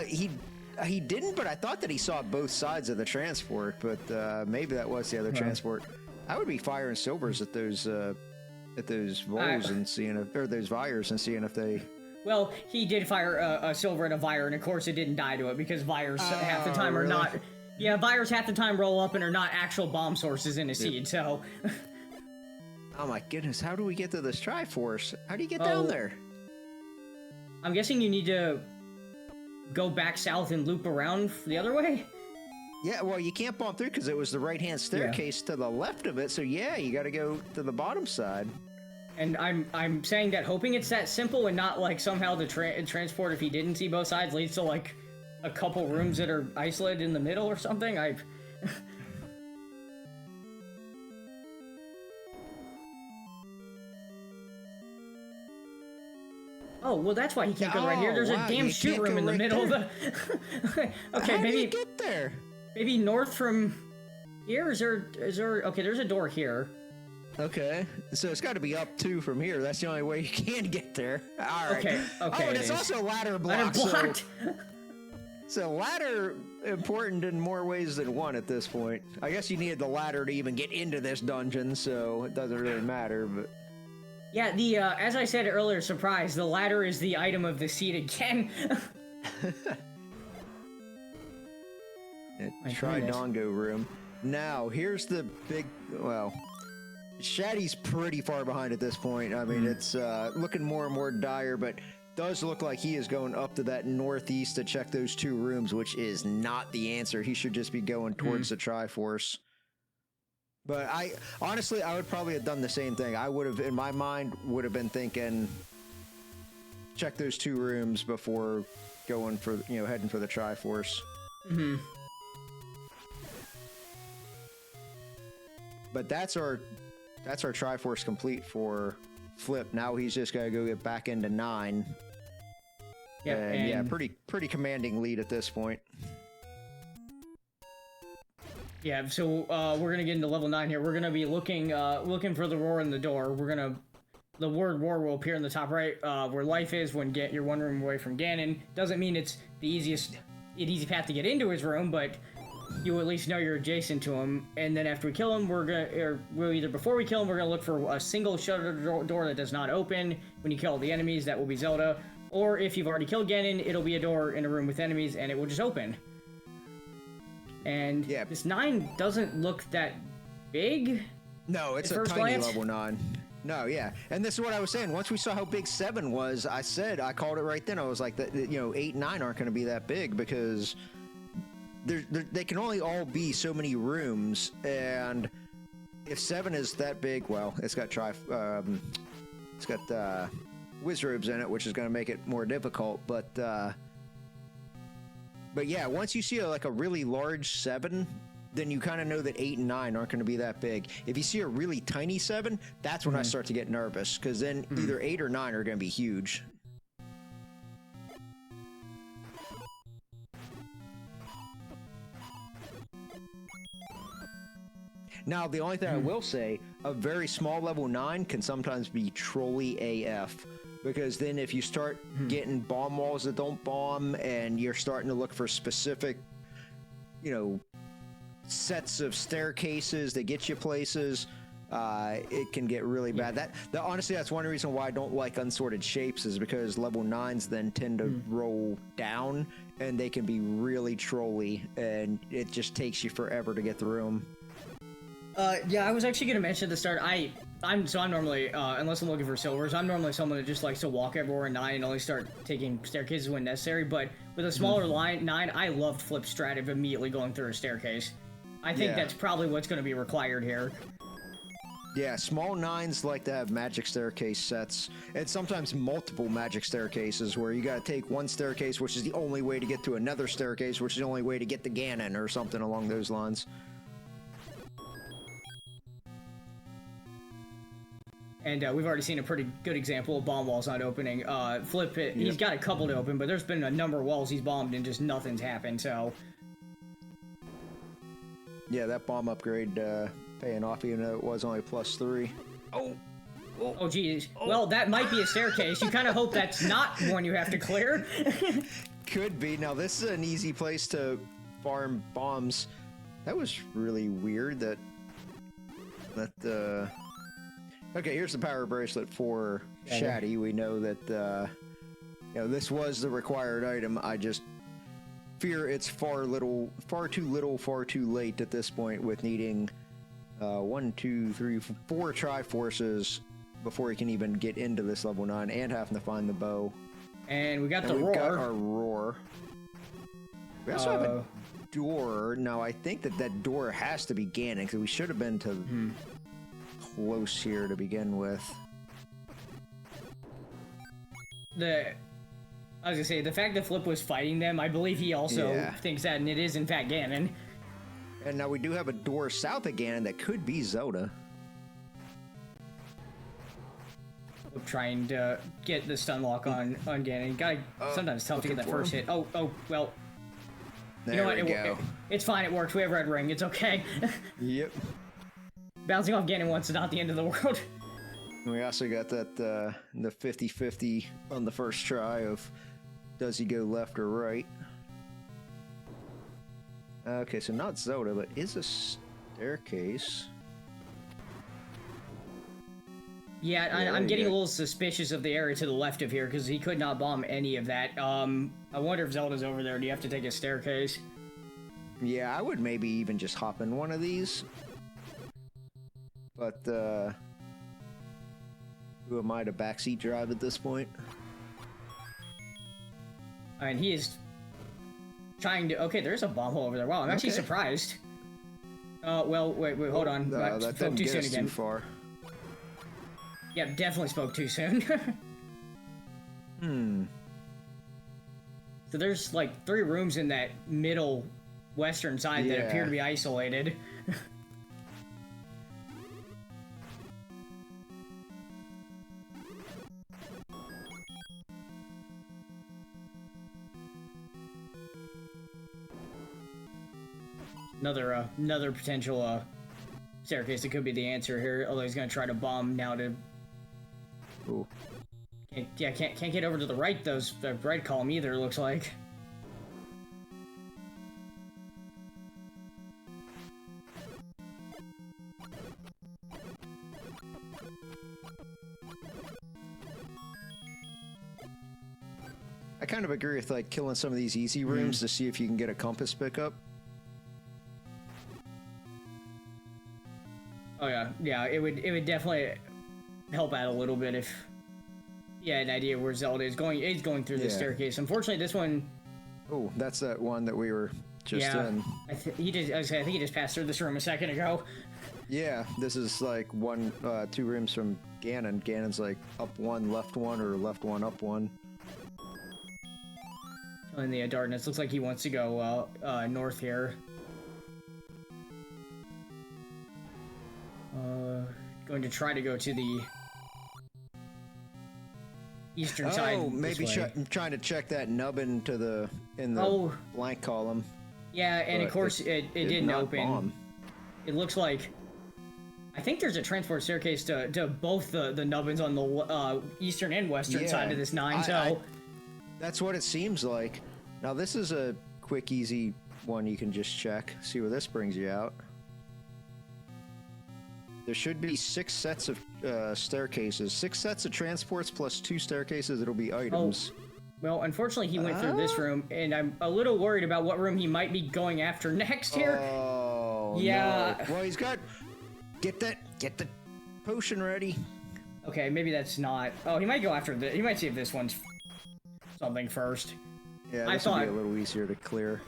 He didn't, but I thought that he saw both sides of the transport, but maybe that was the other transport. I would be firing silvers at those voles and seeing if, or those vires and seeing if they... Well, he did fire a silver at a Vire, and of course it didn't die to it, because Vires half the time are not... Yeah, Vires half the time roll up and are not actual bomb sources in a seed, so... Oh my goodness, how do we get to this Triforce? How do you get down there? I'm guessing you need to go back south and loop around the other way? Yeah, well, you can't bump through because it was the right-hand staircase to the left of it, so yeah, you gotta go to the bottom side. And I'm saying that hoping it's that simple and not like somehow the transport, if he didn't see both sides, leads to like a couple rooms that are isolated in the middle or something. Oh, well, that's why he can't go right here. There's a damn shoot room in the middle of the... Okay, How maybe... do you get there? Maybe north from here? Is there... Okay, there's a door here. Okay, so it's got to be up 2 from here. That's the only way you can get there. All right. Okay. Oh, and it's also ladder block. Blocked. So ladder important in more ways than one at this point. I guess you needed the ladder to even get into this dungeon, so it doesn't really matter. But yeah, the as I said earlier, surprise, the ladder is the item of the seed again. Try Dongo room. Now here's the big. Well, Shatty's pretty far behind at this point. I mean, it's looking more and more dire, but does look like he is going up to that northeast to check those 2 rooms, which is not the answer. He should just be going towards the Triforce. But I honestly, I would probably have done the same thing. I would have, in my mind, would have been thinking, check those 2 rooms before going for, heading for the Triforce. Mm-hmm. But that's our Triforce complete for Flip. Now he's just got to go get back into 9. Yeah, and yeah, pretty commanding lead at this point. Yeah, so we're gonna get into level 9 here. We're gonna be looking for the roar in the door. The word roar will appear in the top right where life is when you're 1 room away from Ganon. Doesn't mean it's the easy path to get into his room, but you at least know you're adjacent to him. And then after we kill him, before we kill him, we're gonna look for a single shutter door that does not open. When you kill all the enemies, that will be Zelda. Or if you've already killed Ganon, it'll be a door in a room with enemies, and it will just open. And this 9 doesn't look that big. No, it's a tiny level 9. No, yeah. And this is what I was saying. Once we saw how big 7 was, I called it right then. I was like, 8 and 9 aren't going to be that big because they can only all be so many rooms. And if 7 is that big, well, it's got Wizrobes in it, which is going to make it more difficult. But yeah, once you see a really large 7, then you kind of know that 8 and 9 aren't going to be that big. If you see a really tiny 7, that's when I start to get nervous, because then either 8 or 9 are going to be huge. Now, the only thing I will say, a very small level 9 can sometimes be trolly AF. Because then if you start getting bomb walls that don't bomb, and you're starting to look for specific, sets of staircases that get you places, it can get really bad. Honestly, that's one reason why I don't like unsorted shapes, is because level 9s then tend to roll down, and they can be really trolly, and it just takes you forever to get through them. Yeah, I was actually going to mention at the start, I'm normally, unless I'm looking for silvers, I'm normally someone that just likes to walk everywhere in 9 and only start taking staircases when necessary, but with a smaller 9, I loved Flip strat of immediately going through a staircase. I think that's probably what's going to be required here. Yeah, small 9s like to have magic staircase sets, and sometimes multiple magic staircases where you got to take one staircase, which is the only way to get to another staircase, which is the only way to get to Ganon, or something along those lines. And we've already seen a pretty good example of bomb walls not opening. Flip, he's got a couple to open, but there's been a number of walls he's bombed and just nothing's happened, so... Yeah, that bomb upgrade paying off, even though it was only +3. Oh, geez. Oh. Well, that might be a staircase. You kind of hope that's not one you have to clear. Could be. Now, this is an easy place to farm bombs. That was really weird that... Okay, here's the power bracelet for Shatty. We know that, this was the required item. I just fear it's far too little, far too late at this point, with needing 4 Triforces before he can even get into this level 9, and having to find the bow. And we got the roar. We've got our roar. We also have a door. Now, I think that door has to be Ganon, because we should have been to... close here to begin with. I was gonna say, the fact that Flip was fighting them, I believe he also thinks that, and it is in fact Ganon. And now we do have a door south of Ganon that could be Zelda. Flip trying to get the stun lock on Ganon. Sometimes it's tough to get that first hit. Oh, well. There we go. It's fine, it works. We have Red Ring, it's okay. Yep. bouncing off Ganon once is not the end of the world. We also got that the 50-50 on the first try of does he go left or right. Okay, so not Zelda, but is a staircase. Yeah, I'm getting a little suspicious of the area to the left of here because he could not bomb any of that. I wonder if Zelda's over there. Do you have to take a staircase? Yeah, I would maybe even just hop in one of these. But, who am I to backseat drive at this point? And he is trying to... Okay, there's a bomb hole over there. Wow, I'm actually surprised. Well, wait, hold on. That didn't get us too far. Yeah, definitely spoke too soon. So there's like 3 rooms in that middle western side that appear to be isolated. Another potential staircase that could be the answer here. Although he's gonna try to bomb now to. Ooh. Can't get over to the right. The right column either. Looks like. I kind of agree with like killing some of these easy rooms to see if you can get a compass pickup. Oh yeah, it would definitely help out a little bit if you had an idea where Zelda is going. It's going through the staircase. Unfortunately, this one. Oh, that's that one that we were just in. I think he just passed through this room a second ago. Yeah, this is like 2 rooms from Ganon. Ganon's like up 1, left 1, or left 1, up 1. In the darkness, looks like he wants to go north here. Going to try to go to the eastern side. Oh, maybe trying to check that nubbin to the blank column. Yeah, and of course it didn't open. Bomb. It looks like I think there's a transport staircase to both the nubbins on the eastern and western side of this 9. That's what it seems like. Now this is a quick, easy one you can just check. See where this brings you out. There should be 6 sets of staircases. 6 sets of transports plus 2 staircases. It'll be items. Oh, well, unfortunately, he went through this room, and I'm a little worried about what room he might be going after next here. Oh, yeah. No. Well, he's got... Get the potion ready. Okay, maybe that's not... Oh, he might go after this. He might see if this one's something first. Yeah, this will be a little easier to clear.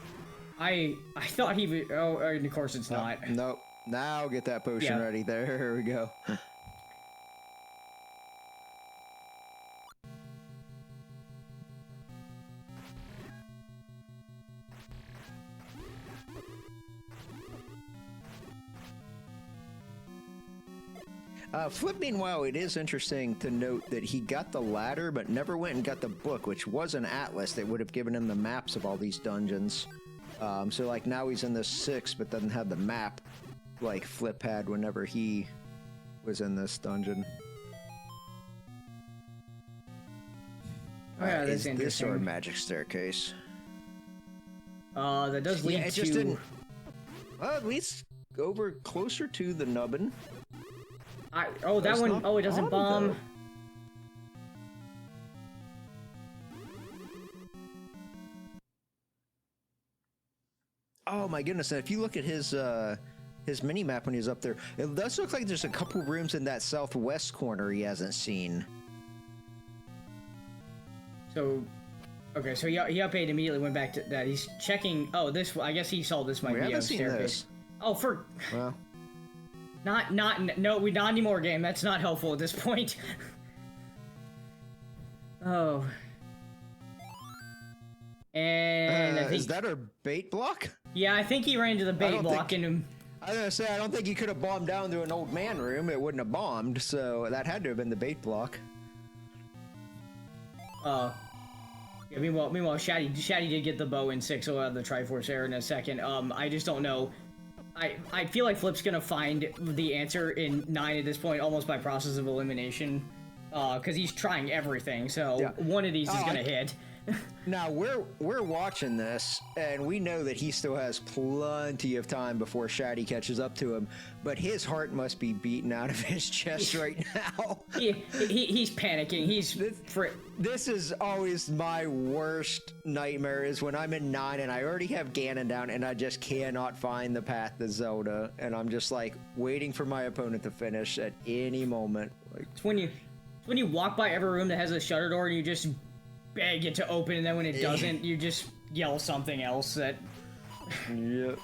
I thought he would... Oh, and of course it's not. Nope. Now get that potion ready. There we go. Flip, meanwhile, it is interesting to note that he got the ladder, but never went and got the book, which was an atlas that would have given him the maps of all these dungeons. So, like, now he's in this 6, but doesn't have the map, like Flip had whenever he was in this dungeon. Oh, yeah, that's interesting. This sword magic staircase. That does lead it to... just didn't... Well, at least over closer to the nubbin. That one... Oh, it doesn't bomb. Though. Oh my goodness! And if you look at his mini map when he was up there, it does look like there's a couple rooms in that southwest corner he hasn't seen. So, okay, so he up 8 immediately went back to that. He's checking. Oh, this. I guess he saw this might be a staircase. This. Oh, for. Well. No, we not anymore. Game. That's not helpful at this point. Oh. And I think, is that our bait block? Yeah, I think he ran into the bait block and. I was gonna say I don't think he could have bombed down to an old man room. It wouldn't have bombed, so that had to have been the bait block. Yeah, meanwhile, Shatty did get the bow in 6. So we'll have the Triforce Air in a second. I just don't know I feel like Flip's gonna find the answer in 9 at this point, almost by process of elimination, because he's trying everything. So Yeah. one of these is gonna hit. Now we're watching this, and we know that he still has plenty of time before Shatty catches up to him. But his heart must be beating out of his chest right now. He's panicking. This is always my worst nightmare, is when I'm in 9 and I already have Ganon down and I just cannot find the path to Zelda, and I'm just like waiting for my opponent to finish at any moment. Like, It's when you walk by every room that has a shutter door and you just beg it to open, and then when it doesn't, you just yell something else that... Yep.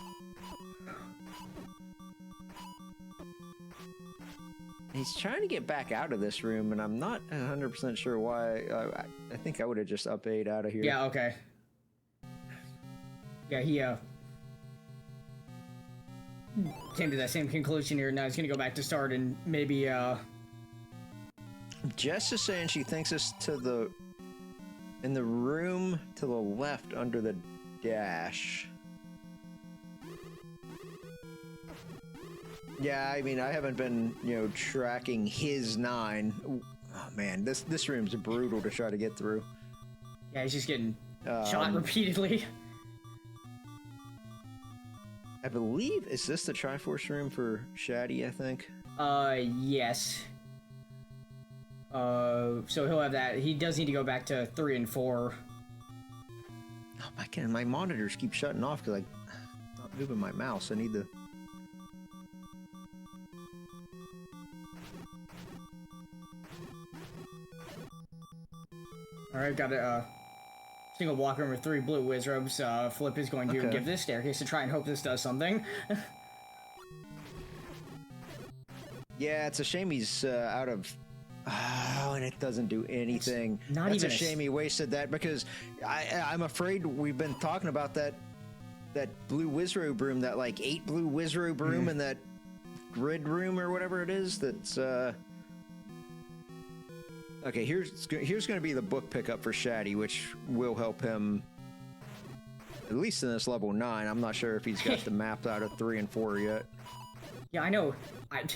He's trying to get back out of this room, and I'm not 100% sure why. I think I would have just up 8 out of here. Yeah, okay. Yeah, he, came to that same conclusion here. Now he's gonna go back to start and maybe, Jess is saying she thinks it's in the room to the left under the dash. Yeah, I mean, I haven't been, tracking his 9. Ooh, oh man, this room's brutal to try to get through. Yeah, he's just getting shot repeatedly. I believe, is this the Triforce room for Shatty, I think? Yes. So he'll have that. He does need to go back to 3 and 4. Oh my monitors keep shutting off because I'm not moving my mouse. I need to... Alright, got a single walk room with 3 blue wizards. Flip is going to give this staircase to try and hope this does something. Yeah, it's a shame he's out of... Oh, and it doesn't do anything. That's a shame he wasted that, because I'm afraid we've been talking about that blue wizard room, that like 8 blue wizard room in that grid room or whatever it is. That's okay. Here's going to be the book pickup for Shatty, which will help him at least in this level 9. I'm not sure if he's got the maps out of 3 and 4 yet. Yeah, I know. I can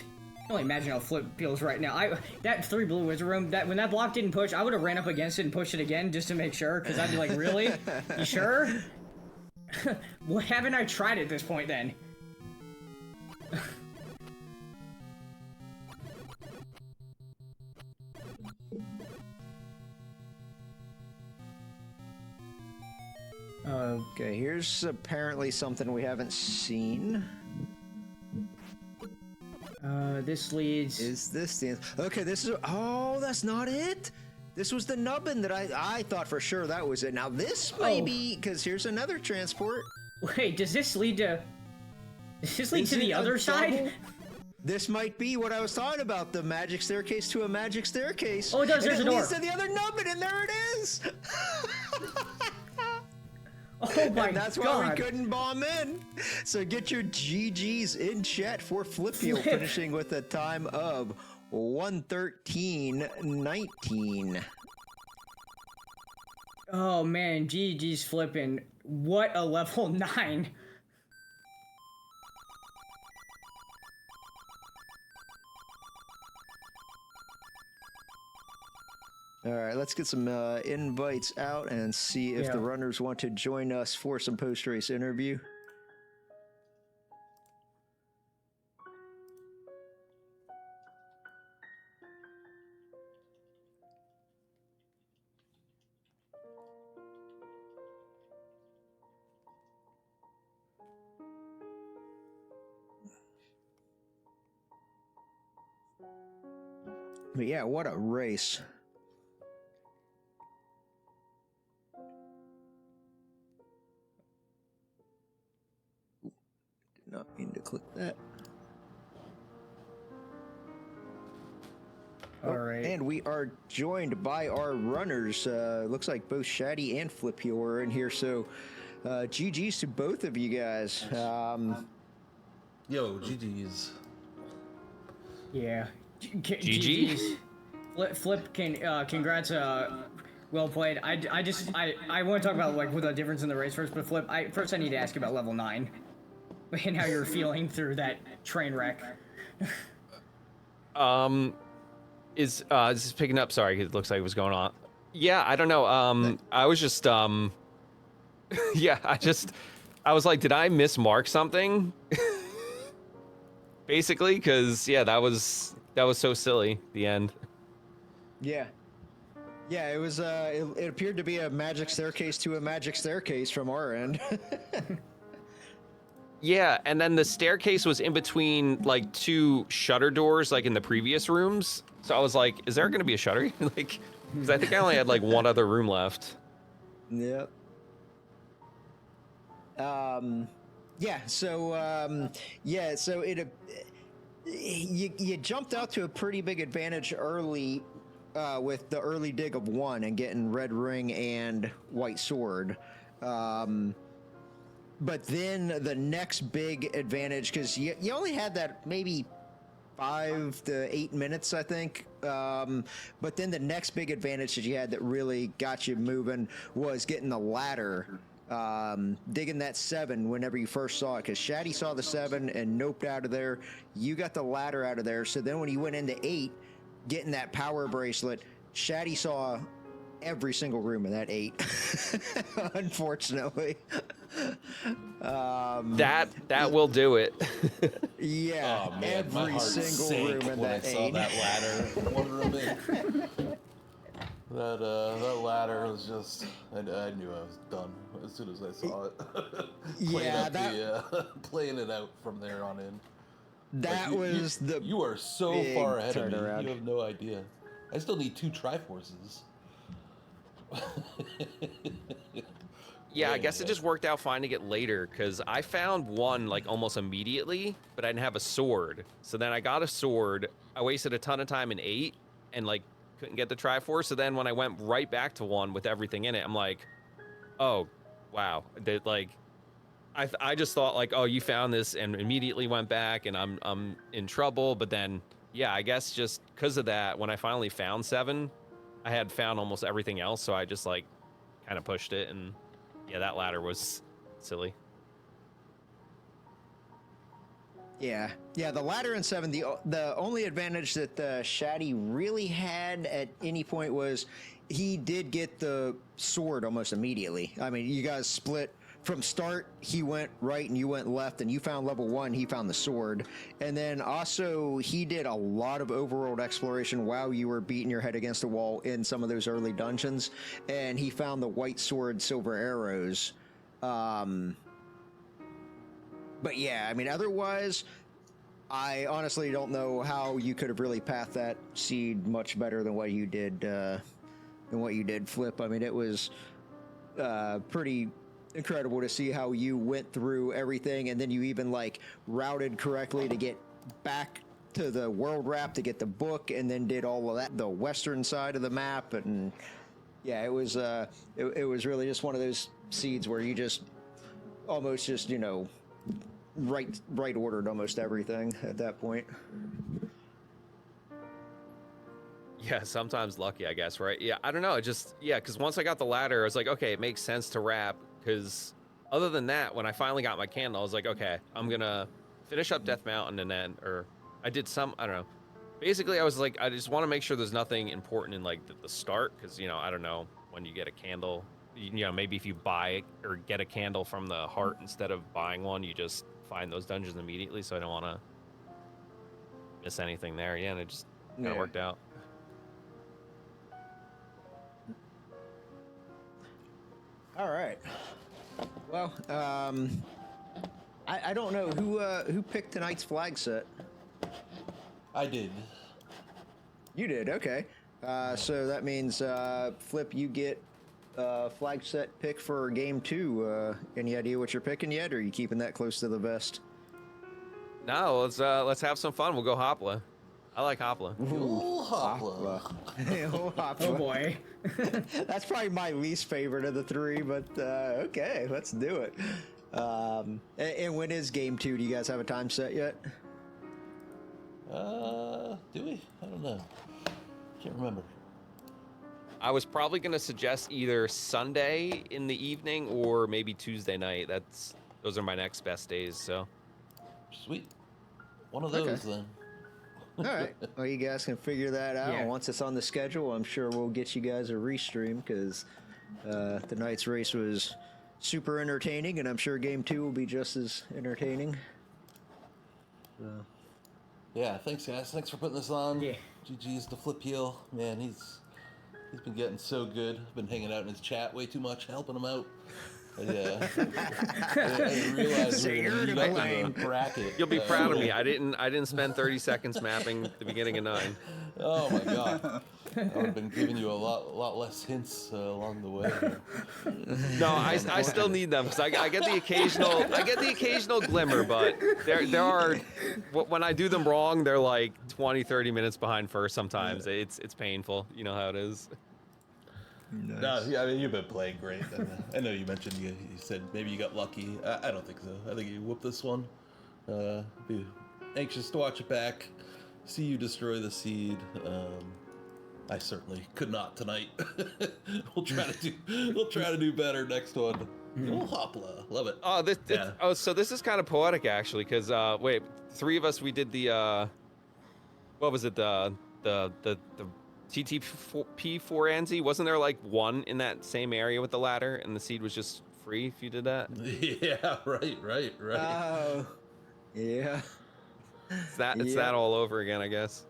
only imagine how Flip feels right now. That 3 blue wizard room, when that block didn't push, I would have ran up against it and pushed it again just to make sure, because I'd be like, really? You sure? What haven't I tried at this point then? Okay, here's apparently something we haven't seen. This leads... Is this the... Okay, this is... Oh, that's not it? This was the nubbin that I thought for sure that was it. Now this might be... Because here's another transport. Wait, does this lead to... Does this lead to the other side? This might be what I was talking about, the magic staircase to a magic staircase. Oh, it does, there's a door. It leads to the other nubbin, and there it is! Oh my god. That's why we couldn't bomb in. So get your GGs in chat for Flipheal, finishing with a time of 1:13.19. Oh man, GG's flipping. What a level 9. All right, let's get some invites out and see if the runners want to join us for some post-race interview. But yeah, what a race. Not mean to click that. All right. And we are joined by our runners. Looks like both Shatty and Flipheal are in here, so GG's to both of you guys. Yo, GG's. Yeah. GG? Flip, congrats, well played. I want to talk about, like, what the difference in the race first, but Flip, first I need to ask you about level 9. and how you're feeling through that train wreck. Is this picking up? Sorry, it looks like it was going on. Yeah, I don't know. I was just yeah, I was like, did I mismark something? Basically, because yeah, that was so silly. The end. Yeah. Yeah, it was. It appeared to be a magic staircase to a magic staircase from our end. Yeah, and then the staircase was in between like two shutter doors, like in the previous rooms. So I was like, is there gonna be a shutter? Like, because I think I only had like one other room left. Yep. Yeah. So yeah. So you jumped out to a pretty big advantage early with the early dig of 1 and getting red ring and white sword. But then the next big advantage, because you only had that maybe 5 to 8 minutes, I think. But then the next big advantage that you had that really got you moving was getting the ladder, digging that 7 whenever you first saw it. Because Shatty saw the 7 and noped out of there. You got the ladder out of there. So then when you went into 8, getting that power bracelet, Shatty saw every single room in that 8. Unfortunately. That will do it. Yeah, Oh man, my every heart single sank room in when I that saw 8. that ladder. One room in. That ladder was just. I knew I was done as soon as I saw it. Playing it out from there on in. That Like, was the You are so big far ahead of me. turnaround. You have no idea. I still need 2 Triforces. Yeah, I guess it just worked out finding it later because I found one like almost immediately, but I didn't have a sword. So then I got a sword. I wasted a ton of time in 8 and like couldn't get the Triforce. So then when I went right back to 1 with everything in it, I'm like, oh, wow. Like, I just thought like, oh, you found this and immediately went back and I'm in trouble. But then, yeah, I guess just because of that, when I finally found 7, I had found almost everything else. So I just like kind of pushed it and. Yeah, that ladder was silly. Yeah, the ladder in 7. The only advantage that Shatty really had at any point was he did get the sword almost immediately. I mean, you guys split from start. He went right and you went left, and you found level 1. He found the sword, and then also he did a lot of overworld exploration while you were beating your head against the wall in some of those early dungeons, and he found the white sword, silver arrows. But yeah, I mean, otherwise, I honestly don't know how you could have really pathed that seed much better than what you did. Flip. I mean, it was pretty incredible to see how you went through everything, and then you even like routed correctly to get back to the world wrap to get the book, and then did all of that the western side of the map, and yeah, it was really just one of those seeds where you just almost just right ordered almost everything at that point. Yeah, sometimes lucky, I guess, right? Yeah, I don't know. It just, yeah, because once I got the ladder, I was like, okay, it makes sense to wrap. Because other than that, when I finally got my candle, I was like, okay, I'm going to finish up Death Mountain and then, or I did some, I don't know. Basically, I was like, I just want to make sure there's nothing important in like the start. Because, I don't know when you get a candle, maybe if you buy or get a candle from the heart instead of buying one, you just find those dungeons immediately. So I don't want to miss anything there. Yeah, and it just kind of worked out. All right. Well, I don't know who picked tonight's flag set. I did. You did, okay. So that means Flip, you get flag set pick for game 2. Any idea what you're picking yet, or are you keeping that close to the vest? No, let's have some fun. We'll go Hopla. I like Hopla. Ooh, Hopla. Hopla. Oh boy. That's probably my least favorite of the 3, but okay, let's do it. And when is game 2? Do you guys have a time set yet? Do we? I don't know. Can't remember. I was probably going to suggest either Sunday in the evening or maybe Tuesday night. Those are my next best days, so. Sweet. One of those then. All right. Well, you guys can figure that out. Yeah. Once it's on the schedule, I'm sure we'll get you guys a restream because tonight's race was super entertaining, and I'm sure game 2 will be just as entertaining. So. Yeah, thanks guys. Thanks for putting this on. Yeah. GG's to Flipheal. Man, he's been getting so good. Been hanging out in his chat way too much, helping him out. Yeah. I realized So we were you're gonna to meet up blame. in the bracket. You'll be proud of me. I didn't spend 30 seconds mapping the beginning of 9. Oh my god. I would have been giving you a lot less hints along the way. No, I still need them because I get the occasional glimmer, but there are when I do them wrong, they're like 20-30 minutes behind first. Sometimes it's painful. You know how it is. Nice. No, yeah, I mean, you've been playing great. And, I know you mentioned you said maybe you got lucky. I don't think so. I think you whooped this one. Be anxious to watch it back, see you destroy the seed. I certainly could not tonight. We'll try to do better next one. Oh, hopla, love it. Oh, so this is kind of poetic actually, because wait, 3 of us we did the what was it the TTP for Anzi? Wasn't there like 1 in that same area with the ladder, and the seed was just free if you did that? Yeah, right. Oh, yeah. It's that all over again, I guess.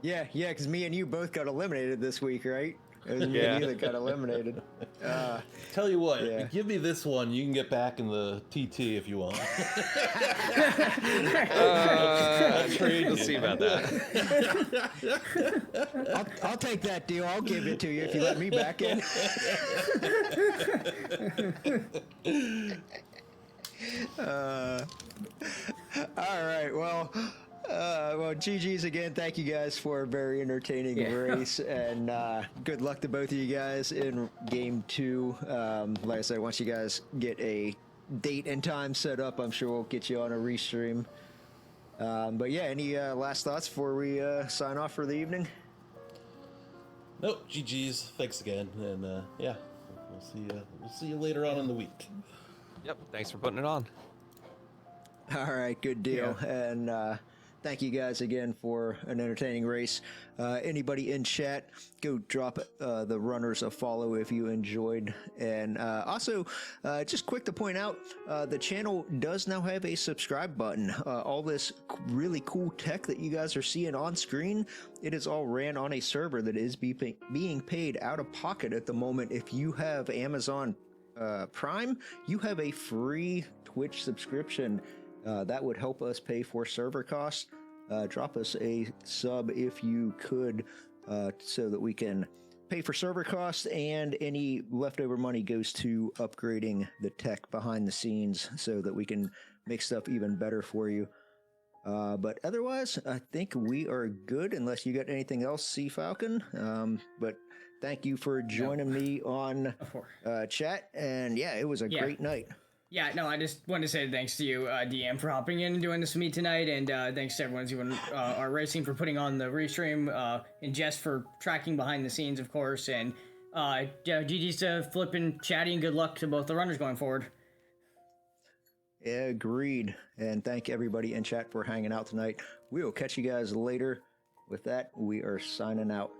Yeah, because me and you both got eliminated this week, right? It was me Yeah. and you that got eliminated. Tell you what, Yeah. give me this one. You can get back in the TT if you want. We'll see about that. I'll take that deal. I'll give it to you if you let me back in. All right. Well, GG's again. Thank you guys for a very entertaining race, and good luck to both of you guys in game 2. Like I said, once you guys get a date and time set up, I'm sure we'll get you on a restream. But yeah, any last thoughts before we sign off for the evening? Nope, GG's. Thanks again, and yeah, we'll see you later on in the week. Yep. Thanks for putting it on. All right, good deal. Yeah. And thank you guys again for an entertaining race. Anybody in chat, go drop the runners a follow if you enjoyed. And also, just quick to point out, the channel does now have a subscribe button. All this really cool tech that you guys are seeing on screen, it is all ran on a server that is being paid out of pocket at the moment. If you have Amazon Prime, you have a free Twitch subscription. That would help us pay for server costs. Drop us a sub if you could, so that we can pay for server costs, and any leftover money goes to upgrading the tech behind the scenes so that we can make stuff even better for you. But otherwise, I think we are good, unless you got anything else, Sea Falcon. But thank you for joining me on chat, and yeah, it was a great night. Yeah, no, I just wanted to say thanks to you, DM, for hopping in and doing this with me tonight, and thanks to everyone who's our racing for putting on the restream, and Jess for tracking behind the scenes, of course, and GG's to Flip and Shatty, and good luck to both the runners going forward. Agreed. And thank everybody in chat for hanging out tonight. We will catch you guys later. With that, we are signing out.